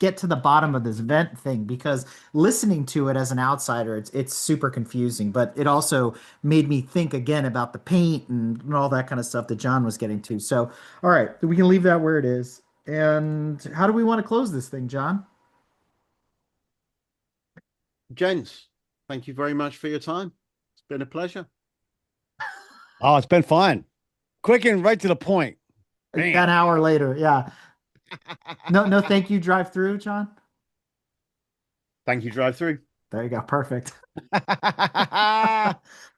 S2: get to the bottom of this vent thing because listening to it as an outsider, it's super confusing, but it also made me think again about the paint and all that kind of stuff that John was getting to. So, all right, we can leave that where it is. And how do we want to close this thing, John?
S1: Gents, thank you very much for your time. It's been a pleasure.
S3: Oh, it's been fun. Quick and right to the point.
S2: An
S3: Bam.
S2: hour later, yeah. No, thank you. Drive through, John.
S1: Thank you, drive through.
S2: There you go. Perfect. All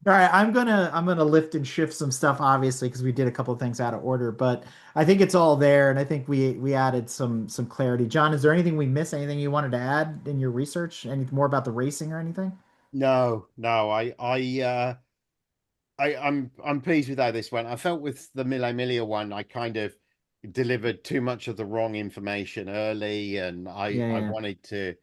S2: right, I'm gonna lift and shift some stuff, obviously, because we did a couple of things out of order, but I think it's all there, and I think we added some clarity. John, is there anything we missed? Anything you wanted to add in your research? Anything more about the racing or anything?
S1: No. I'm pleased with how this went. I felt with the Mille Miglia one, I kind of delivered too much of the wrong information early, and
S2: Yeah,
S1: I
S2: yeah,
S1: wanted to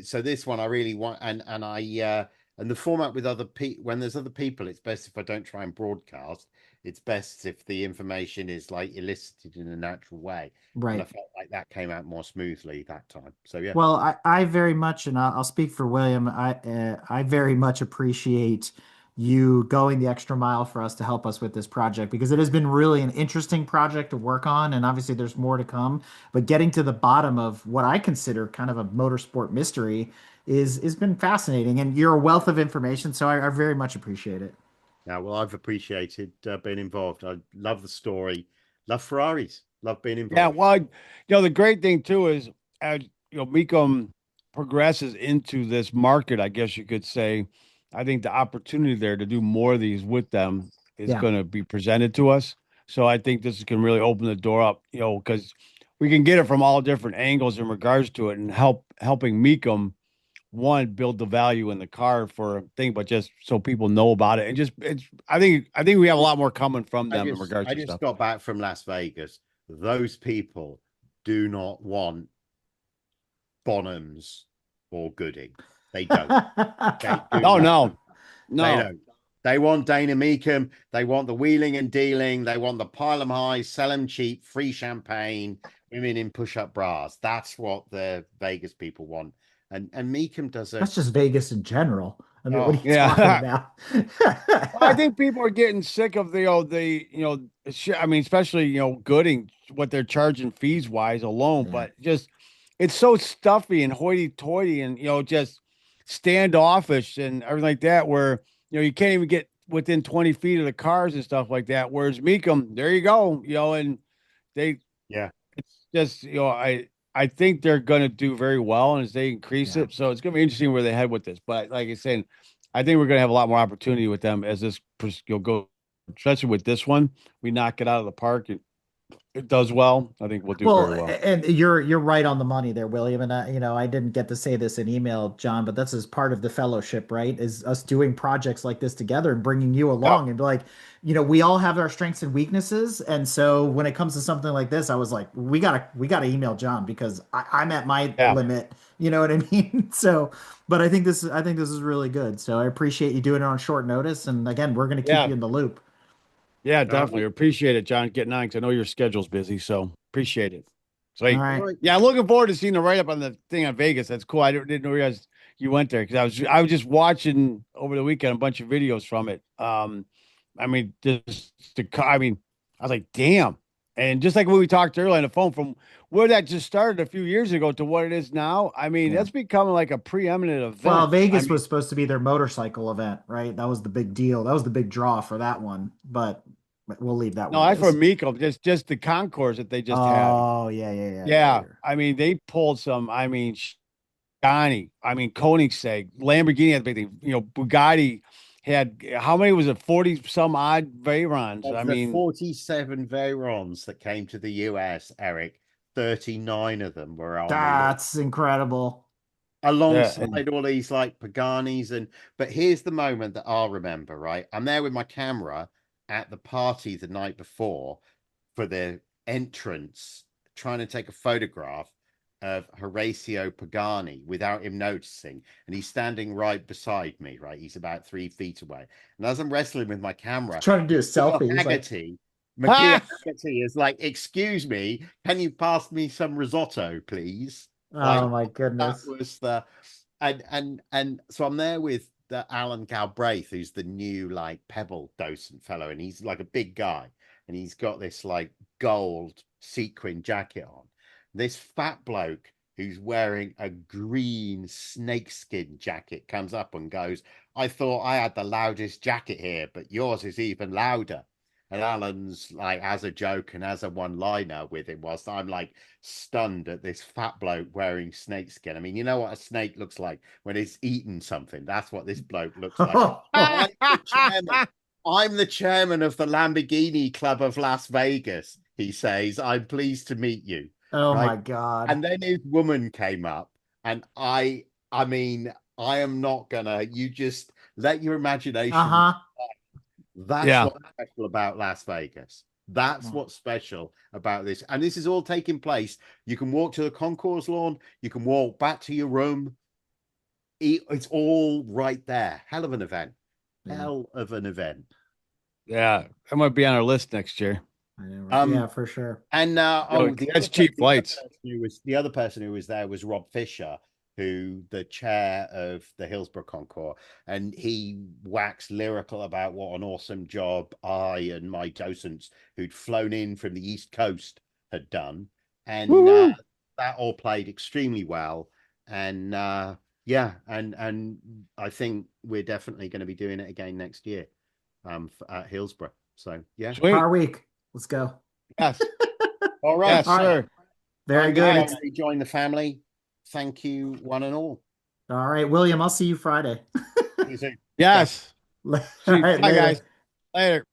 S1: so this one I really want, and and the format with other people, when there's other people, it's best if I don't try and broadcast. It's best if the information is like elicited in a natural way, and I
S2: right.
S1: felt like that came out more smoothly that time. So yeah.
S2: Well, I very much, and I'll speak for William. I very much appreciate you going the extra mile for us to help us with this project because it has been really an interesting project to work on, and obviously there's more to come. But getting to the bottom of what I consider kind of a motorsport mystery is been fascinating, and you're a wealth of information, so I very much appreciate it.
S1: Yeah, well, I've appreciated being involved. I love the story, love Ferraris, love being
S3: Yeah,
S1: involved.
S3: well, the great thing too is as Mecum progresses into this market, I guess you could say, I think the opportunity there to do more of these with them is
S2: Yeah.
S3: going to be presented to us. So I think this can really open the door up, because we can get it from all different angles in regards to it and helping Mecum one build the value in the car for a thing, but just so people know about it and just it's I think we have a lot more coming from them in regards
S1: I
S3: to
S1: just
S3: stuff.
S1: got back from Las Vegas. Those people do not want Bonhams or Gooding. They don't. They do
S3: Oh
S1: not.
S3: no,
S1: They
S3: no.
S1: don't. They want Dana Meekum. They want the wheeling and dealing. They want the pile 'em high, sell 'em cheap, free champagne, women in push-up bras. That's what the Vegas people want. And Meekum does a
S2: That's just Vegas in general. I mean, what are
S1: oh
S2: you talking
S3: Yeah.
S2: about?
S3: I think people are getting sick of I mean, especially, Gooding, what they're charging fees wise alone,
S2: Yeah.
S3: but just it's so stuffy and hoity-toity and, just standoffish and everything like that, where, you can't even get within 20 feet of the cars and stuff like that. Whereas Mecum, there you go, and they,
S1: yeah.
S3: it's just, I think they're going to do very well as they increase
S2: Yeah.
S3: it. So it's going to be interesting where they head with this. But like I said, I think we're going to have a lot more opportunity with them as this you'll go, especially with this one. We knock it out of the park. And it does well, I think we'll do very
S2: Well,
S3: well.
S2: and you're right on the money there, William. And I didn't get to say this in email, John, but this is part of the fellowship, right? Is us doing projects like this together and bringing you
S3: Yeah,
S2: along and be like, we all have our strengths and weaknesses. And so when it comes to something like this, I was like, we gotta email John because I'm at my
S3: yeah,
S2: limit. You know what I mean? So, but I think this is really good. So I appreciate you doing it on short notice. And again, we're gonna keep
S3: yeah,
S2: you in the loop.
S3: yeah,
S1: All
S3: definitely
S1: right.
S3: appreciate it, John, getting on because I know your schedule's busy, so appreciate it.
S2: All
S3: Sweet.
S1: All
S2: right.
S1: right.
S3: Yeah, I'm looking forward to seeing the write up on the thing on Vegas. That's cool. I didn't realize you went there because I was just watching over the weekend a bunch of videos from it. I mean, I mean, I was like, damn. And just like when we talked earlier on the phone, from where that just started a few years ago to what it is now, I mean,
S2: Yeah.
S3: that's becoming like a preeminent
S2: Well,
S3: event. I
S2: Vegas
S3: mean,
S2: was supposed to be their motorcycle event, right? That was the big deal. That was the big draw for that one, but we'll leave that
S3: no,
S2: where it
S3: that's for
S2: is.
S3: Mecum, just the concourse that they just had.
S2: Oh, yeah, yeah, yeah, yeah,
S3: Yeah,
S2: yeah.
S3: I mean, they pulled some. I mean, Johnny, I mean, Koenigsegg, Lamborghini had a big thing. Bugatti had how many was it? 40 some odd Veyrons.
S1: Of
S3: I
S1: the
S3: mean,
S1: 47 Veyrons that came to the US, Eric, 39 of them were on the list,
S2: That's incredible.
S3: yeah, and
S1: alongside all these like Paganis. But here's the moment that I'll remember, right? I'm there with my camera at the party the night before for the entrance, trying to take a photograph of Horacio Pagani without him noticing. And he's standing right beside me, right? He's about 3 feet away. And as I'm wrestling with my
S2: He's
S1: camera,
S2: trying to do a
S1: Mecum
S2: selfie. He's like,
S1: Haggerty, Mecum
S3: ha,
S1: Haggerty is like, excuse me, can you pass me some risotto, please?
S2: oh
S1: Like
S2: my
S1: that
S2: goodness.
S1: was the and so I'm there with the Alan Galbraith, who's the new like Pebble docent fellow, and he's like a big guy, and he's got this like gold sequin jacket on. This fat bloke who's wearing a green snakeskin jacket comes up and goes, I thought I had the loudest jacket here, but yours is even louder. And Alan's like, as a joke and as a one liner with him, whilst I'm like stunned at this fat bloke wearing snakeskin. I mean, you know what a snake looks like when it's eaten something? That's what this bloke looks like. I'm the chairman. I'm the chairman of the Lamborghini Club of Las Vegas, he says. I'm pleased to meet you.
S2: Oh
S1: Right.
S2: my God.
S1: And then his woman came up, and I mean, I am not gonna, you just let your imagination.
S2: Uh-huh.
S1: That's
S3: yeah,
S1: what's special about Las Vegas. That's
S2: Oh.
S1: what's special about this. And this is all taking place. You can walk to the concourse lawn, you can walk back to your room. It's all right there. Hell of an event.
S2: Yeah.
S1: Hell of an event.
S3: yeah, that might be on our list next year.
S2: I know, right?
S1: Um,
S2: Yeah, for sure.
S1: And
S3: That's cheap flights.
S1: the other person who was there was Rob Fisher, who the chair of the Hillsborough Concours, and he waxed lyrical about what an awesome job I and my docents who'd flown in from the East Coast had done, and
S3: Woo-hoo.
S1: that all played extremely well, and yeah, and I think we're definitely going to be doing it again next year, at Hillsborough. So yeah,
S3: Sweet.
S2: Car week. Let's go.
S3: Yes,
S1: all right.
S3: yes,
S2: All right.
S3: sir.
S2: Very
S1: I'm
S2: good.
S1: going to rejoin the family. Thank you, one and all.
S2: All right, William, I'll see you Friday.
S1: See you soon. Ciao.
S3: Yes.
S2: All
S3: Sweet.
S2: right,
S3: Bye, guys.
S2: later.
S3: Later.